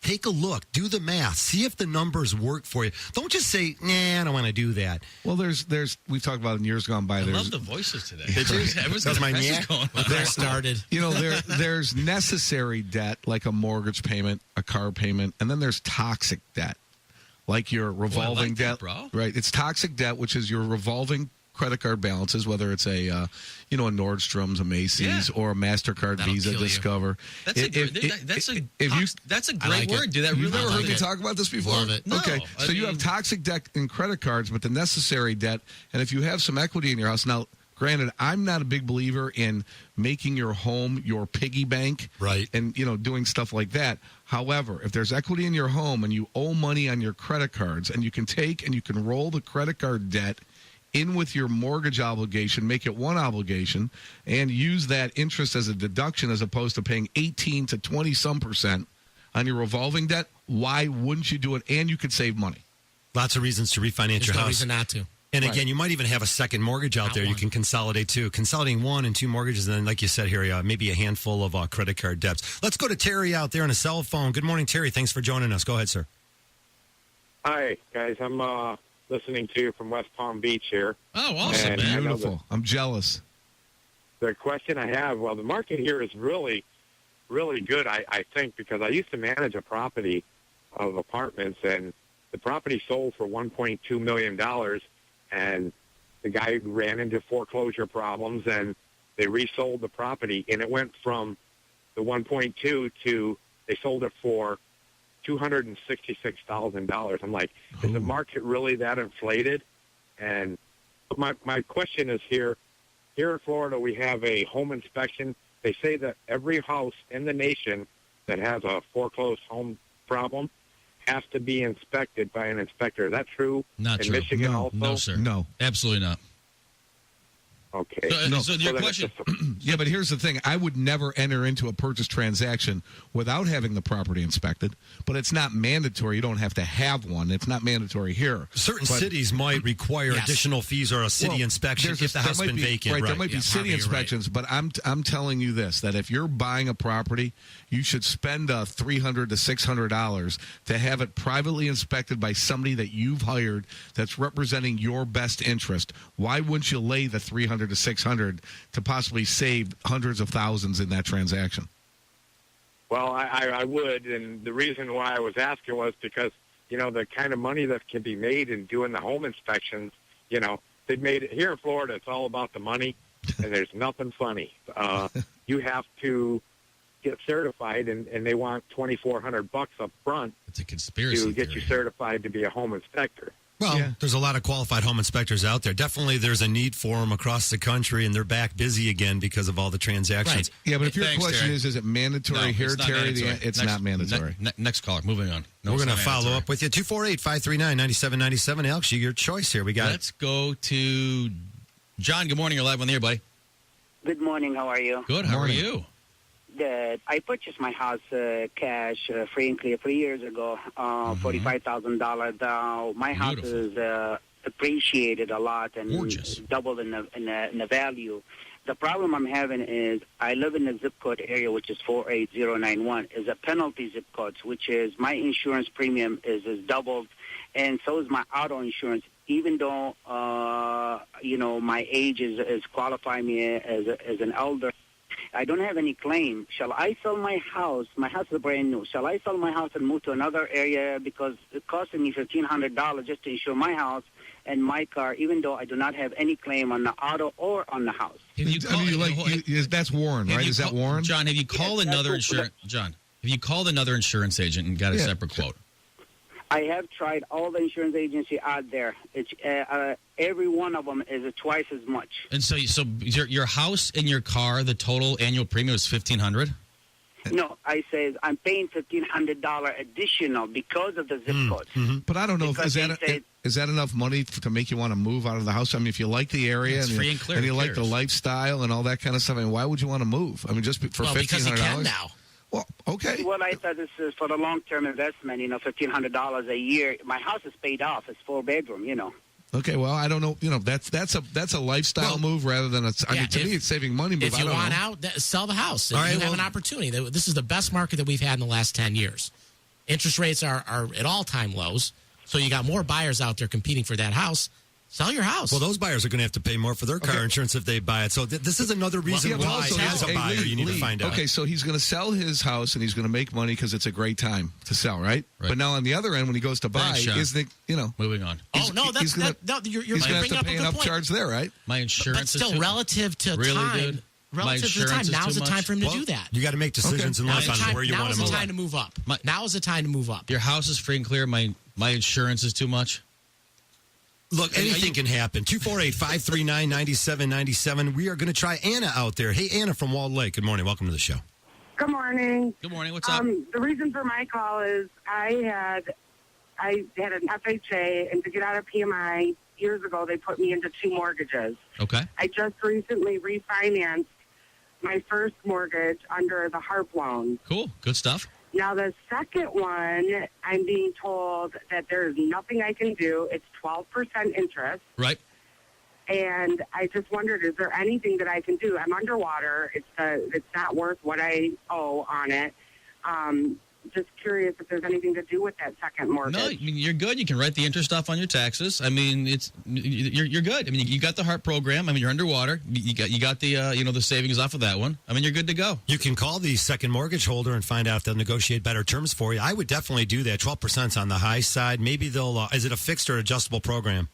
Take a look. Do the math. See if the numbers work for you. Don't just say, nah, I don't want to do that. Well, there's we've talked about it in years gone by. I love the voices today. That's my neck. There started. There's necessary debt, like a mortgage payment, a car payment, and then there's toxic debt, like your revolving debt. Bro. Right. It's toxic debt, which is your revolving credit card balances, whether it's a Nordstrom's, a Macy's, or a MasterCard, Visa, Discover. That's a great word. Do that really? You've never heard me talk about this before? Love it. No, Okay, so you have toxic debt in credit cards, but the necessary debt, and if you have some equity in your house now. Granted, I'm not a big believer in making your home your piggy bank, right? And doing stuff like that. However, if there's equity in your home and you owe money on your credit cards, and you can take and you can roll the credit card debt in with your mortgage obligation, make it one obligation, and use that interest as a deduction as opposed to paying 18 to 20% on your revolving debt, why wouldn't you do it? And you could save money. Lots of reasons to refinance your no house. reason not to. And again, you might even have a second mortgage out there. You can consolidate too. Consolidating 1 and 2 mortgages, and then, like you said here, maybe a handful of credit card debts. Let's go to Terry out there on a cell phone. Good morning, Terry. Thanks for joining us. Go ahead, sir. Hi, guys. I'm listening to you from West Palm Beach here. Oh, awesome, and man. Beautiful. I'm jealous. the question I have, well, the market here is really, really good, I think, because I used to manage a property of apartments, and the property sold for $1.2 million, and the guy ran into foreclosure problems, and they resold the property, and it went from the 1.2 to they sold it for $266,000. I'm like, is the market really that inflated? And my question is here in Florida, we have a home inspection. They say that every house in the nation that has a foreclosed home problem has to be inspected by an inspector. Is that true? Not in true. Michigan also? No, sir. No. Absolutely not. Okay. So your then question... Yeah, but here's the thing. I would never enter into a purchase transaction without having the property inspected, but it's not mandatory. You don't have to have one. It's not mandatory here. Certain cities might require additional fees or a city inspection if the house has been vacant. Right, there might be city inspections, but I'm telling you this, that if you're buying a property, you should spend $300 to $600 to have it privately inspected by somebody that you've hired that's representing your best interest. Why wouldn't you lay the $300 to $600 to possibly save hundreds of thousands in that transaction? Well, I would, and the reason why I was asking was because, the kind of money that can be made in doing the home inspections, they've made it here in Florida, it's all about the money, and there's nothing funny. You have to get certified, and they want $2,400 up front. It's a conspiracy to get you certified to be a home inspector. Well, there's a lot of qualified home inspectors out there. Definitely there's a need for them across the country, and they're back busy again because of all the transactions. Right. Yeah, but if your question Terry. is it mandatory here, Terry? It's not mandatory. Next caller. Moving on. No, we're going to it's not follow mandatory. up with you. 248-539-9797. Alex, your choice here. We got Let's go to John. Good morning. You're live on the air, buddy. Good morning. How are you? Good. How are you? Good. I purchased my house cash, free and clear, 3 years ago, $45,000 down. My house is appreciated a lot and doubled in the value. The problem I'm having is I live in the zip code area, which is 48091, is a penalty zip code, which is my insurance premium is doubled, and so is my auto insurance. Even though my age is qualifying me as an elder, I don't have any claim. Shall I sell my house? My house is brand new. Shall I sell my house and move to another area because it costed me $1,500 just to insure my house and my car, even though I do not have any claim on the auto or on the house? That's Warren, right? Is that Warren? John, have you called another insurance? John, have you called another insurance agent and got a separate quote? I have tried all the insurance agency out there. It's every one of them is twice as much. And so your house and your car, the total annual premium is $1,500. No, I says I'm paying $1,500 additional because of the zip code. Mm-hmm. But I don't know because is that enough money to make you want to move out of the house? I mean, if you like the area It's free and clear, you who like the cares? lifestyle and all that kind of stuff, I mean, why would you want to move? I mean, just for $1,500? Because you can now. Well, okay. Well, I thought this is for the long-term investment, $1,500 a year. My house is paid off. It's 4-bedroom, Okay, well, I don't know. That's a lifestyle move rather than to me, it's saving money. But If you I don't want know. out, sell the house. All right, You have an opportunity. This is the best market that we've had in the last 10 years. Interest rates are at all-time lows, so you got more buyers out there competing for that house. Sell your house. Well, those buyers are going to have to pay more for their car insurance if they buy it. So this is another reason but why, also, as a buyer, you need to find out. Okay, so he's going to sell his house and he's going to make money because it's a great time to sell, right? But now on the other end, when he goes to buy, Thanks, Sean. isn't it, Moving on. Oh, no, he's gonna you're have bringing to up pay a an good point. upcharge there, right? My insurance But still, is too, relative to really, time, dude? My relative to the time, insurance is now's too the time much? for him to Well, do that. You got to make decisions in life on where you want to Now's move. the time to move up. Now is the time to move up. Your house is free and clear. My insurance is too much. Look, anything can happen. 248-539-9797. We are going to try Anna out there. Hey, Anna from Walled Lake. Good morning. Welcome to the show. Good morning. Good morning. What's up? The reason for my call is I had an FHA, and to get out of PMI years ago, they put me into 2 mortgages. Okay. I just recently refinanced my first mortgage under the HARP loan. Cool. Good stuff. Now, the second one, I'm being told that there's nothing I can do. It's 12% interest. Right. And I just wondered, is there anything that I can do? I'm underwater. It's not worth what I owe on it. just curious if there's anything to do with that second mortgage. No, you're good. You can write the interest off on your taxes. I mean, you're good. I mean, you got the HARP program. I mean, you're underwater. You got the the savings off of that one. I mean, you're good to go. You can call the second mortgage holder and find out if they'll negotiate better terms for you. I would definitely do that. 12% on the high side. Maybe they'll. Is it a fixed or adjustable program?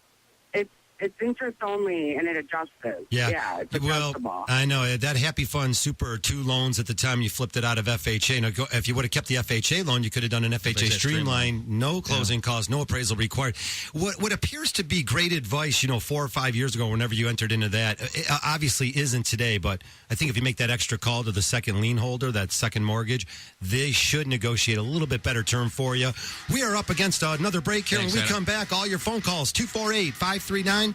It's interest only, and it adjusts. Yeah, it's adjustable. I know. That Happy Fund Super 2 loans at the time you flipped it out of FHA. Now, if you would have kept the FHA loan, you could have done an FHA Streamline. No closing costs, no appraisal required. What appears to be great advice, 4 or 5 years ago, whenever you entered into that, it obviously isn't today, but I think if you make that extra call to the second lien holder, that second mortgage, they should negotiate a little bit better term for you. We are up against another break here. Thanks, when we Anna. come back, all your phone calls, 248-539-9797.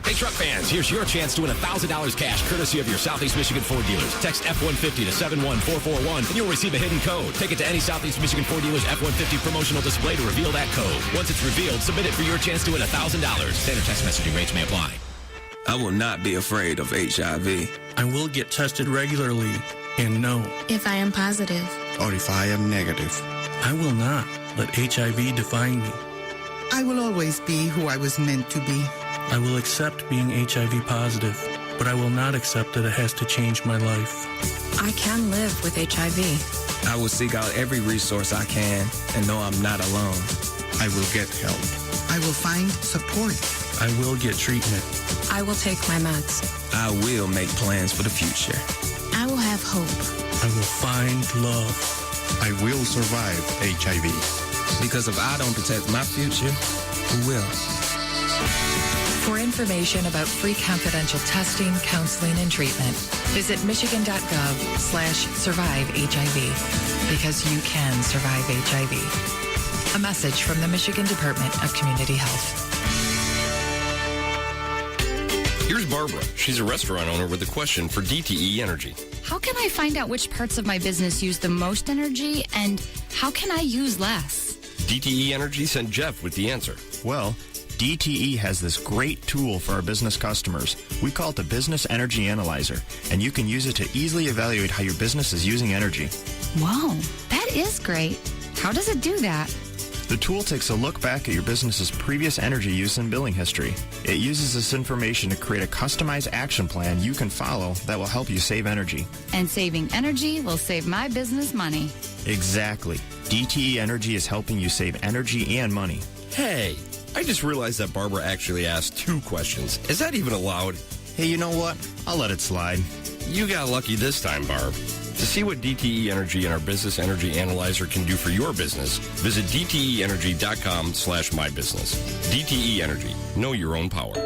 Hey, truck fans, here's your chance to win $1,000 cash courtesy of your Southeast Michigan Ford dealers. Text F-150 to 71441 and you'll receive a hidden code. Take it to any Southeast Michigan Ford dealer's F-150 promotional display to reveal that code. Once it's revealed, submit it for your chance to win $1,000. Standard text messaging rates may apply. I will not be afraid of HIV. I will get tested regularly and know. If I am positive. Or if I am negative. I will not let HIV define me. I will always be who I was meant to be. I will accept being HIV positive, but I will not accept that it has to change my life. I can live with HIV. I will seek out every resource I can and know I'm not alone. I will get help. I will find support. I will get treatment. I will take my meds. I will make plans for the future. I will have hope. I will find love. I will survive HIV. Because if I don't protect my future, who will? For information about free confidential testing, counseling, and treatment, visit michigan.gov/survivehiv. Because you can survive HIV. A message from the Michigan Department of Community Health. Here's Barbara. She's a restaurant owner with a question for DTE Energy. How can I find out which parts of my business use the most energy and how can I use less? DTE Energy sent Jeff with the answer. Well, DTE has this great tool for our business customers. We call it the Business Energy Analyzer, and you can use it to easily evaluate how your business is using energy. Whoa, that is great. How does it do that? The tool takes a look back at your business's previous energy use and billing history. It uses this information to create a customized action plan you can follow that will help you save energy. And saving energy will save my business money. Exactly. DTE Energy is helping you save energy and money. Hey, I just realized that Barbara actually asked 2 questions. Is that even allowed? Hey, you know what? I'll let it slide. You got lucky this time, Barb. To see what DTE Energy and our Business Energy Analyzer can do for your business, visit dteenergy.com/mybusiness. DTE Energy. Know your own power.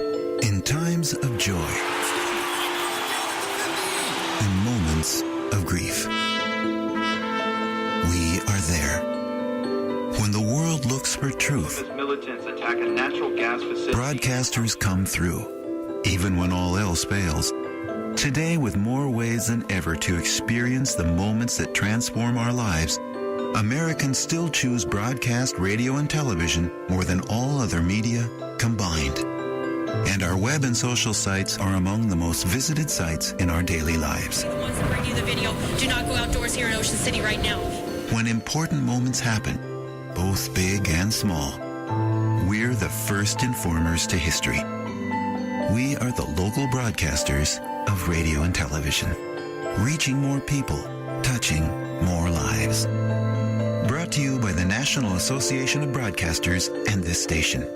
In times of joy and moments of grief, we are there. When the world looks for truth, militants attack a natural gas facility. Broadcasters come through, even when all else fails. Today, with more ways than ever to experience the moments that transform our lives, Americans still choose broadcast radio and television more than all other media combined. And our web and social sites are among the most visited sites in our daily lives. The ones that bring you the video, do not go outdoors here in Ocean City right now. When important moments happen, both big and small, we're the first informers to history. We are the local broadcasters of radio and television, reaching more people, touching more lives. Brought to you by the National Association of Broadcasters and this station.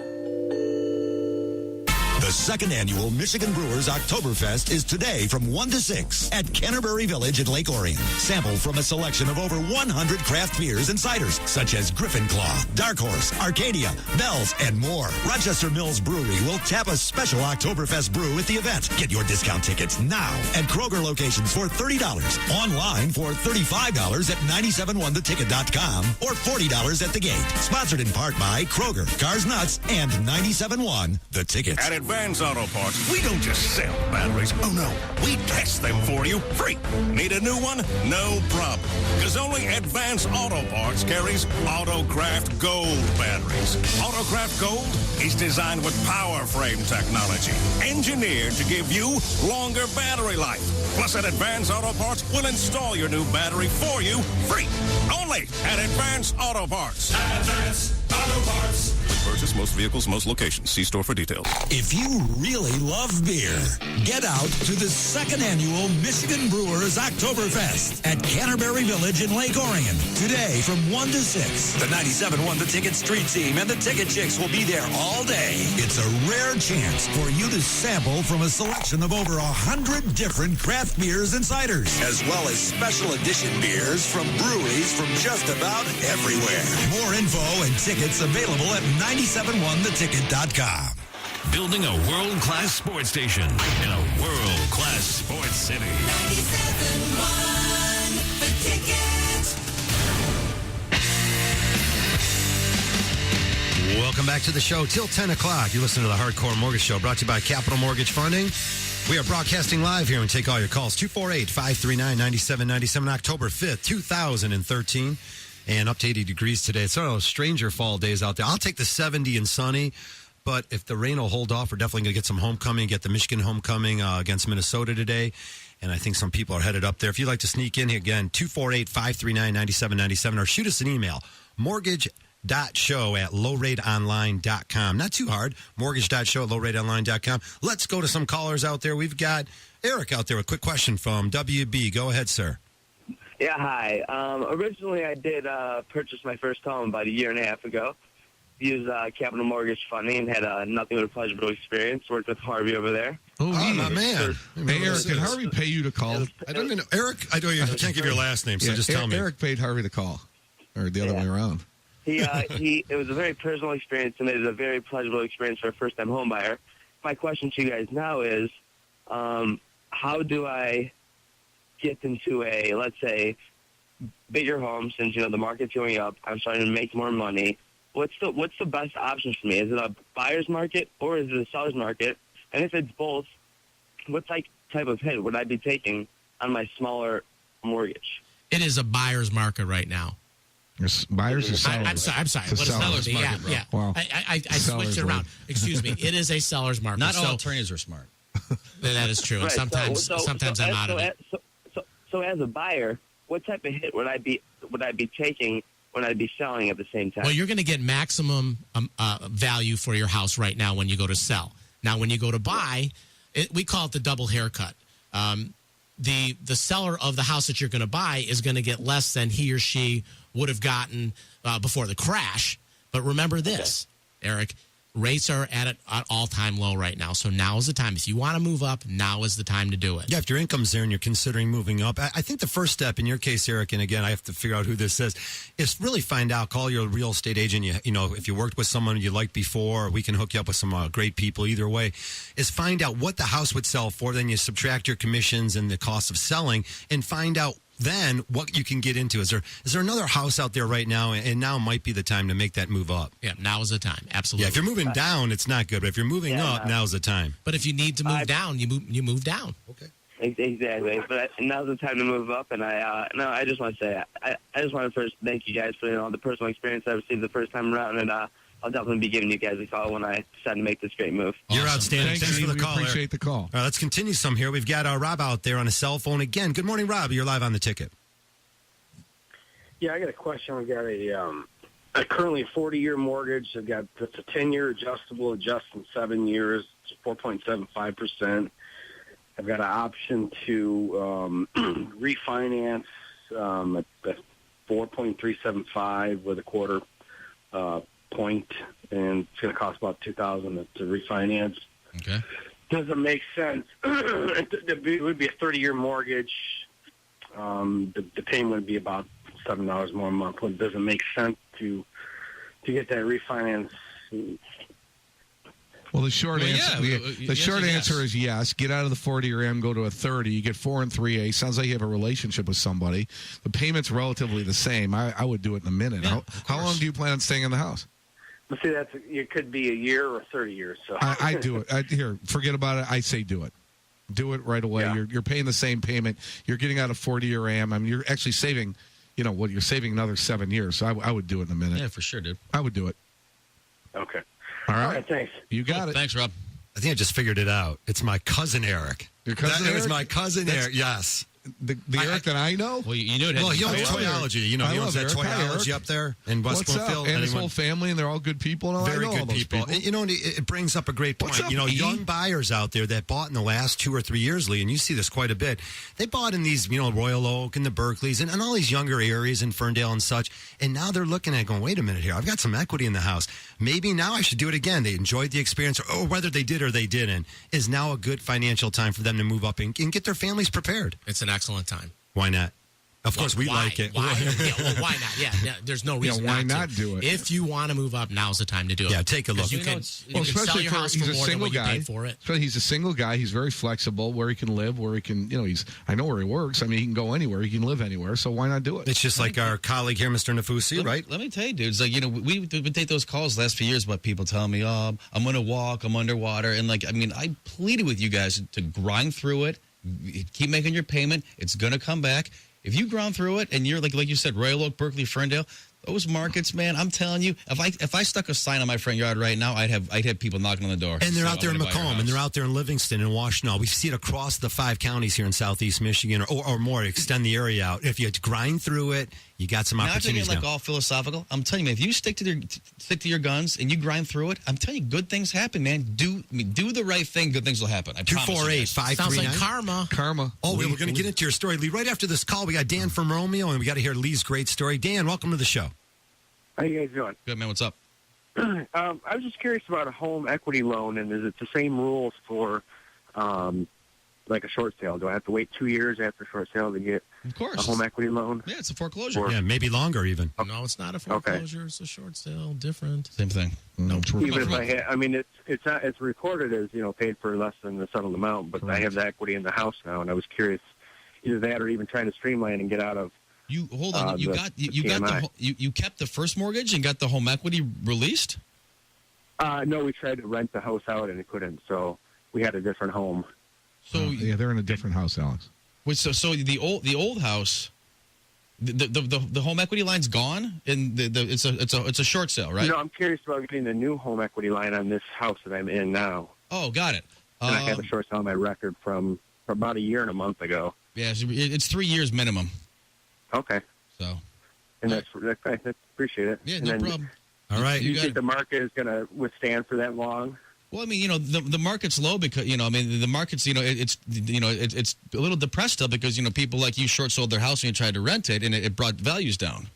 The second annual Michigan Brewers Oktoberfest is today from 1 to 6 at Canterbury Village in Lake Orion. Sample from a selection of over 100 craft beers and ciders, such as Griffin Claw, Dark Horse, Arcadia, Bell's, and more. Rochester Mills Brewery will tap a special Oktoberfest brew at the event. Get your discount tickets now at Kroger locations for $30, online for $35 at 971theticket.com or $40 at the gate. Sponsored in part by Kroger, Cars Nuts, and 97.1 The Ticket. At Advance Auto Parts, we don't just sell batteries. Oh, no. We test them for you free. Need a new one? No problem. Because only Advance Auto Parts carries Autocraft Gold batteries. Autocraft Gold is designed with power frame technology, engineered to give you longer battery life. Plus, at Advance Auto Parts, we'll install your new battery for you free. Only at Advance Auto Parts. Advance Auto Parts. Purchase most vehicles, most locations. See store for details. If you really love beer, get out to the second annual Michigan Brewers Oktoberfest at Canterbury Village in Lake Orion. Today from 1 to 6. The 97.1 The Ticket Street Team and the Ticket Chicks will be there all day. It's a rare chance for you to sample from a selection of over 100 different craft beers and ciders, as well as special edition beers from breweries from just about everywhere. More info and tickets available at 971theticket.com. Building a world-class sports station in a world-class sports city. 97.1 The Ticket. Welcome back to the show till 10 o'clock. You listen to the Hardcore Mortgage Show, brought to you by Capital Mortgage Funding. We are broadcasting live here and take all your calls. 248-539-9797, October 5th, 2013. And up to 80 degrees today. It's one of those stranger fall days out there. I'll take the 70 and sunny, but if the rain will hold off, we're definitely going to get some homecoming, get the Michigan homecoming against Minnesota today. And I think some people are headed up there. If you'd like to sneak in here, again, 248-539-9797, or shoot us an email, mortgage.show@lowrateonline.com. Not too hard, mortgage.show@lowrateonline.com. Let's go to some callers out there. We've got Eric out there with a quick question from WB. Go ahead, sir. Yeah, hi. Originally, I did purchase my first home about a year and a half ago. Used Capital Mortgage Funding and had nothing but a pleasurable experience. Worked with Harvey over there. Oh, my man. Hey, Eric, did Harvey pay you to call? I don't even know. Eric, I can't give your last name, so just tell me. Eric paid Harvey to call, or the other way around. It was a very personal experience, and it was a very pleasurable experience for a first-time home buyer. My question to you guys now is, how do I get into a, let's say, bigger home, since the market's going up, I'm starting to make more money. What's the best option for me? Is it a buyer's market or is it a seller's market? And if it's both, what type of hit would I be taking on my smaller mortgage? It is a buyer's market right now. Buyers or sellers? I'm sorry. It's a seller's market, bro. Yeah. Wow. I switched it around. Excuse me. It is a seller's market. Not all attorneys are smart. That is true. And Right, sometimes I'm out of it. So as a buyer, what type of hit would I be taking when I'd be selling at the same time? Well, you're going to get maximum value for your house right now when you go to sell. Now, when you go to buy, we call it the double haircut. The seller of the house that you're going to buy is going to get less than he or she would have gotten before the crash. But remember this, Eric. Rates are at an all-time low right now, so now is the time. If you want to move up, now is the time to do it. Yeah, if your income's there and you're considering moving up, I think the first step in your case, Eric, and again, I have to figure out who this is really find out, call your real estate agent. You know, if you worked with someone you liked before, we can hook you up with some great people. Either way, is find out what the house would sell for. Then you subtract your commissions and the cost of selling and find out then what you can get into. Is there another house out there right now, and now might be the time to make that move up? Yeah, now is the time. Absolutely. Yeah, if you're moving down, it's not good. But if you're moving up, now's the time. But if you need to move down, you move down. Okay. Exactly. But now's the time to move up. And I just want to say, I just want to first thank you guys for the personal experience I received the first time around. And I'll definitely be giving you guys a call when I decide to make this great move. You're outstanding. Thanks for the call. Appreciate the call. All right, let's continue some here. We've got Rob out there on a cell phone again. Good morning, Rob. You're live on the ticket. Yeah, I got a question. I got a currently a 40-year mortgage. It's a 10-year adjustable, adjusts in 7 years. It's 4.75%. I've got an option to refinance at 4.375 with a quarter point, and it's going to cost about $2,000 to refinance. Okay. Doesn't make sense. It would be a 30-year mortgage. The payment would be about $7 more a month. It doesn't make sense to get that refinance. Well, the short answer, the short answer is yes. Get out of the 40-year M, go to a 30. You get 4 and 3A. Sounds like you have a relationship with somebody. The payment's relatively the same. I would do it in a minute. Yeah, how long do you plan on staying in the house? But see, it could be a year or 30 years. So I do it. Here, forget about it. I say do it. Do it right away. Yeah. You're paying the same payment. You're getting out a 40-year AM. I mean, you're actually saving, you're saving another 7 years. So I would do it in a minute. Yeah, for sure, dude. I would do it. Okay. All right. All right, thanks. You got it. Thanks, Rob. I think I just figured it out. It's my cousin Eric. Your cousin It was Eric? my cousin That's- Eric. Yes. The Eric that I know? Well, you knew it. Well, he owns I love Toyology. Eric. He I owns love that Eric. Hi, Toyology Eric. up there in West What's up? Bloomfield. And his Anyone- whole family, and they're all good people. And all. Very I know good all those people. And, it brings up a great point. What's up, E? Young buyers out there that bought in the last 2 or 3 years, Lee, and you see this quite a bit. They bought in these, Royal Oak and the Berkeleys and all these younger areas in Ferndale and such. And now they're looking at it going, wait a minute here. I've got some equity in the house. Maybe now I should do it again. They enjoyed the experience, or whether they did or they didn't, is now a good financial time for them to move up and get their families prepared. It's an excellent time. Why not? Of course, we Why? like it. Why? Why not? Yeah, there's no reason. why not not to. do it? If you want to move up, now's the time to do it. Yeah, take a look. 'Cause You can sell your house for more than what you paid for it. So he's a single guy. He's very flexible. Where he can live, where he can, I know where he works. I mean, he can go anywhere. He can live anywhere. So why not do it? It's just like our colleague here, Mr. Nafusi, right? Let me tell you, dude. It's like, we take those calls the last few years about people telling me, I'm going to walk, I'm underwater. And I pleaded with you guys to grind through it, keep making your payment. It's going to come back. If you grind through it and you're like you said, Royal Oak, Berkeley, Ferndale, those markets, man, I'm telling you, if I stuck a sign on my front yard right now, I'd have people knocking on the door. And they're So out there I'm in gonna buy your Macomb, house. and they're out there in Livingston and Washtenaw. We see it across the 5 counties here in Southeast Michigan, or more. Extend the area out. If you grind through it, you got some Not to opportunities get now. all philosophical. I'm telling you, man, if you stick to your guns and you grind through it, I'm telling you, good things happen, man. Do the right thing, good things will happen. I promise you guys. 248-539. Sounds like karma. Oh, we're going to get into your story, Lee. Right after this call, we got Dan from Romeo, and we got to hear Lee's great story. Dan, welcome to the show. How you guys doing? Good, man. What's up? I was just curious about a home equity loan, and is it the same rules for like a short sale? Do I have to wait 2 years after short sale to get a home equity loan? Yeah, it's a foreclosure. Yeah, maybe longer even. No, it's not a foreclosure. It's a short sale. Different. Same thing. No, Even if I had, it's recorded as paid for less than the settled amount, but I have the equity in the house now, and I was curious either that or even trying to streamline and get out of. You hold on. You kept the first mortgage and got the home equity released? No, we tried to rent the house out and it couldn't, so we had a different home. So yeah, they're in a different house, Alex. Wait, so the old house, the home equity line's gone, and it's a short sale, right? No, I'm curious about getting the new home equity line on this house that I'm in now. Oh, got it. And I have a short sale on my record from about a year and a month ago. Yeah, it's 3 years minimum. Okay. So. And that's I appreciate it. Yeah, and no then, problem. All right. You think the market is going to withstand for that long? Well, I mean, the market's low because the market's it's a little depressed still because people like you short sold their house and you tried to rent it and it brought values down.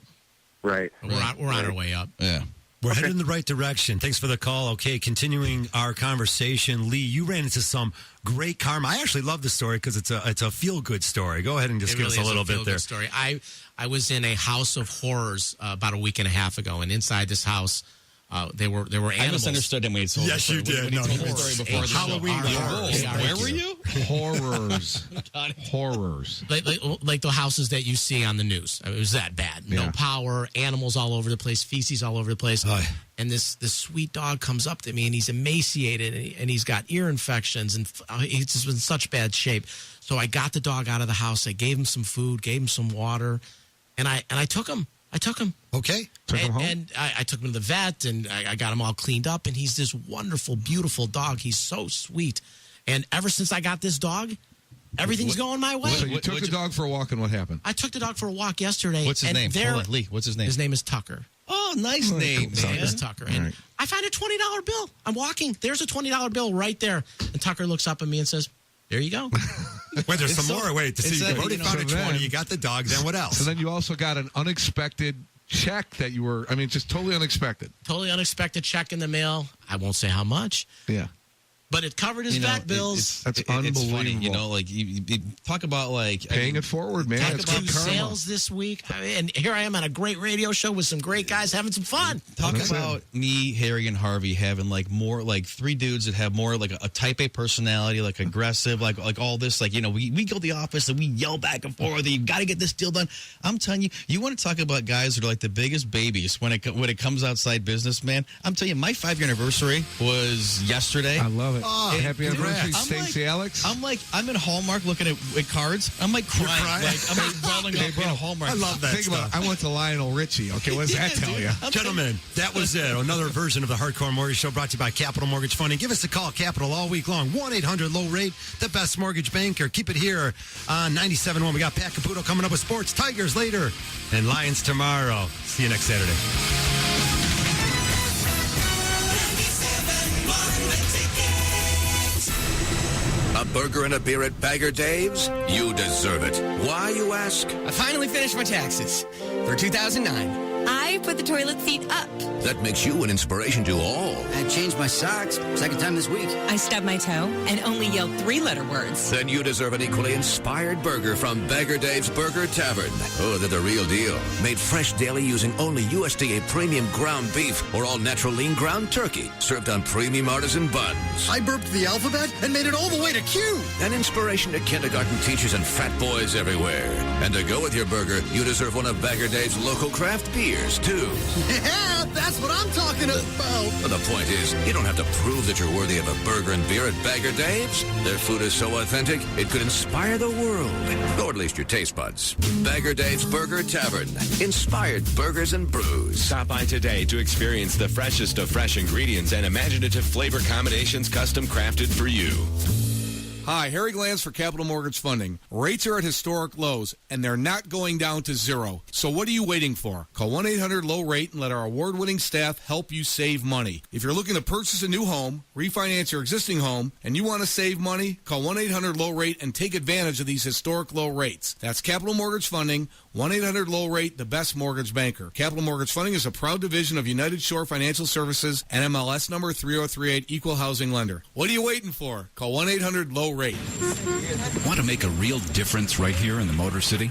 Right. We're on our way up. Yeah. We're headed in the right direction. Thanks for the call. Okay, continuing our conversation, Lee, you ran into some great karma. I actually love this story because it's a feel good story. Go ahead and just give us a little bit there. Story. I was in a house of horrors about a week and a half ago, and inside this house, there were animals. I misunderstood him when he told Yes, you did. When he told the story before the Halloween show. Where were you? Horrors. Horrors. Like the houses that you see on the news. I mean, it was that bad. No power, animals all over the place, feces all over the place. And this sweet dog comes up to me, and he's emaciated, and he's got ear infections, and he's just in such bad shape. So I got the dog out of the house. I gave him some food, gave him some water, and I took him. Okay. Took him home? And I took him to the vet, and I got him all cleaned up, and he's this wonderful, beautiful dog. He's so sweet. And ever since I got this dog, everything's going my way. So you took the dog for a walk, and what happened? I took the dog for a walk yesterday. What's his name? There, Lee, what's his name? His name is Tucker. Oh, nice name, His name man. is Tucker. And I find a $20 bill. I'm walking. There's a $20 bill right there. And Tucker looks up at me and says, there you go. Wait, there's some more. Wait, to see. You already found a 20. then- You got the dog. Then what else? So then you also got an unexpected check that you were, just totally unexpected. Totally unexpected check in the mail. I won't say how much. Yeah. but it covered his vet bills. That's It's funny, unbelievable. like you talk about like Paying it forward, man. Talk It's about good karma. sales this week. And here I am on a great radio show with some great guys having some fun. Talk about me, Harry, and Harvey having like more like three dudes that have more like a type A personality, like aggressive, like all this. Like, we go to the office and we yell back and forth. You got to get this deal done. I'm telling you, you want to talk about guys that are like the biggest babies when it comes outside business, man. I'm telling you, my 5-year anniversary was yesterday. I love it. Oh, Happy anniversary, I'm Stacey Alex. I'm in Hallmark looking at cards. I'm like crying. Like, I'm like rolling up in Hallmark. I love that Think about it. I went to Lionel Richie. Okay, what does that tell you? Gentlemen, that was it. Another version of the Hardcore Mortgage Show brought to you by Capital Mortgage Funding. Give us a call, Capital, all week long. 1-800-LOW-RATE, the best mortgage banker. Keep it here on 97.1. We got Pat Caputo coming up with sports. Tigers later and Lions tomorrow. See you next Saturday. A burger and a beer at Bagger Dave's? You deserve it. Why, you ask? I finally finished my taxes for 2009. I put the toilet seat up. That makes you an inspiration to all. I changed my socks. Second time this week. I stubbed my toe and only yelled 3-letter words. Then you deserve an equally inspired burger from Bagger Dave's Burger Tavern. Oh, they're the real deal. Made fresh daily using only USDA premium ground beef or all natural lean ground turkey. Served on premium artisan buns. I burped the alphabet and made it all the way to Q. An inspiration to kindergarten teachers and frat boys everywhere. And to go with your burger, you deserve one of Bagger Dave's local craft beers, too. Yeah, that's what I'm talking about. Well, the point is, you don't have to prove that you're worthy of a burger and beer at Bagger Dave's. Their food is so authentic, it could inspire the world. Or at least your taste buds. Bagger Dave's Burger Tavern. Inspired burgers and brews. Stop by today to experience the freshest of fresh ingredients and imaginative flavor combinations custom crafted for you. Hi, Harry Glanz for Capital Mortgage Funding. Rates are at historic lows, and they're not going down to zero. So what are you waiting for? Call 1-800-LOW-RATE and let our award-winning staff help you save money. If you're looking to purchase a new home, refinance your existing home, and you want to save money, call 1-800-LOW-RATE and take advantage of these historic low rates. That's Capital Mortgage Funding, 1-800-LOW-RATE, the best mortgage banker. Capital Mortgage Funding is a proud division of United Shore Financial Services, NMLS number 3038, Equal Housing Lender. What are you waiting for? Call 1-800-LOW-RATE. Want to make a real difference right here in the Motor City?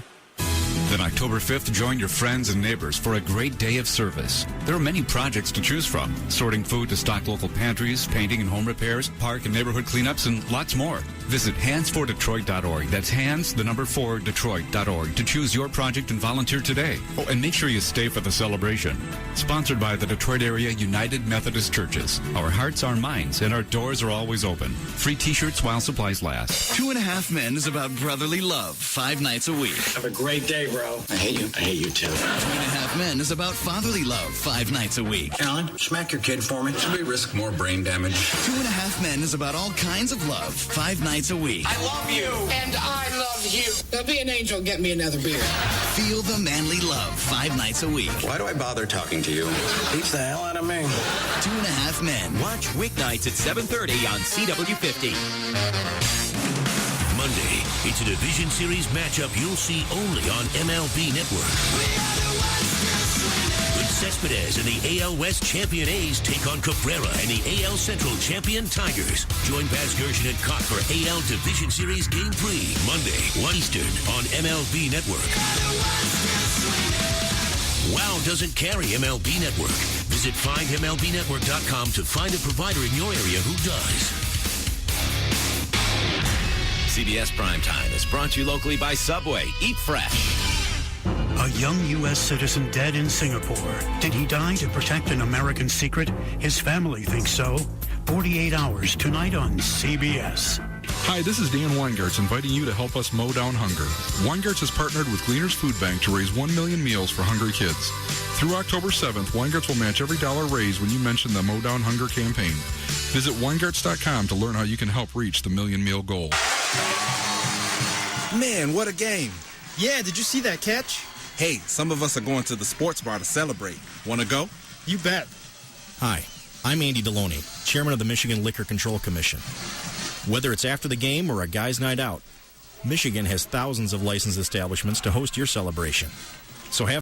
Then October 5th, join your friends and neighbors for a great day of service. There are many projects to choose from, sorting food to stock local pantries, painting and home repairs, park and neighborhood cleanups, and lots more. Visit hands4detroit.org. That's hands4detroit.org to choose your project and volunteer today. Oh, and make sure you stay for the celebration. Sponsored by the Detroit Area United Methodist Churches. Our hearts are minds, and our doors are always open. Free t-shirts while supplies last. 2.5 Men is about brotherly love 5 nights a week. Have a great day, bro. I hate you. I hate you too. 2.5 Men is about fatherly love 5 nights a week. Alan, smack your kid for me. Should we risk more brain damage? 2.5 Men is about all kinds of love 5 nights a week. I love you. And I love you. Now be an angel and get me another beer. Feel the manly love 5 nights a week. Why do I bother talking to you? Beats the hell out of me. 2.5 Men. Watch weeknights at 7:30 on CW50. Monday, it's a Division Series matchup you'll see only on MLB Network. When Cespedes and the AL West champion A's take on Cabrera and the AL Central champion Tigers. Join Baz Gershon and Cox for AL Division Series Game 3, Monday, 1 Eastern on MLB Network. WOW doesn't carry MLB Network. Visit findmlbnetwork.com to find a provider in your area who does. CBS Primetime is brought to you locally by Subway. Eat fresh. A young U.S. citizen dead in Singapore. Did he die to protect an American secret? His family thinks so. 48 Hours tonight on CBS. Hi, this is Dan Weingartz inviting you to help us mow down hunger. Weingartz has partnered with Gleaners Food Bank to raise 1 million meals for hungry kids. Through October 7th, Weingartz will match every dollar raised when you mention the Mow Down Hunger campaign. Visit Weingartz.com to learn how you can help reach the million meal goal. Man, what a game. Yeah, did you see that catch? Hey, some of us are going to the sports bar to celebrate. Want to go? You bet. Hi, I'm Andy Deloney, Chairman of the Michigan Liquor Control Commission. Whether it's after the game or a guy's night out, Michigan has thousands of licensed establishments to host your celebration. So have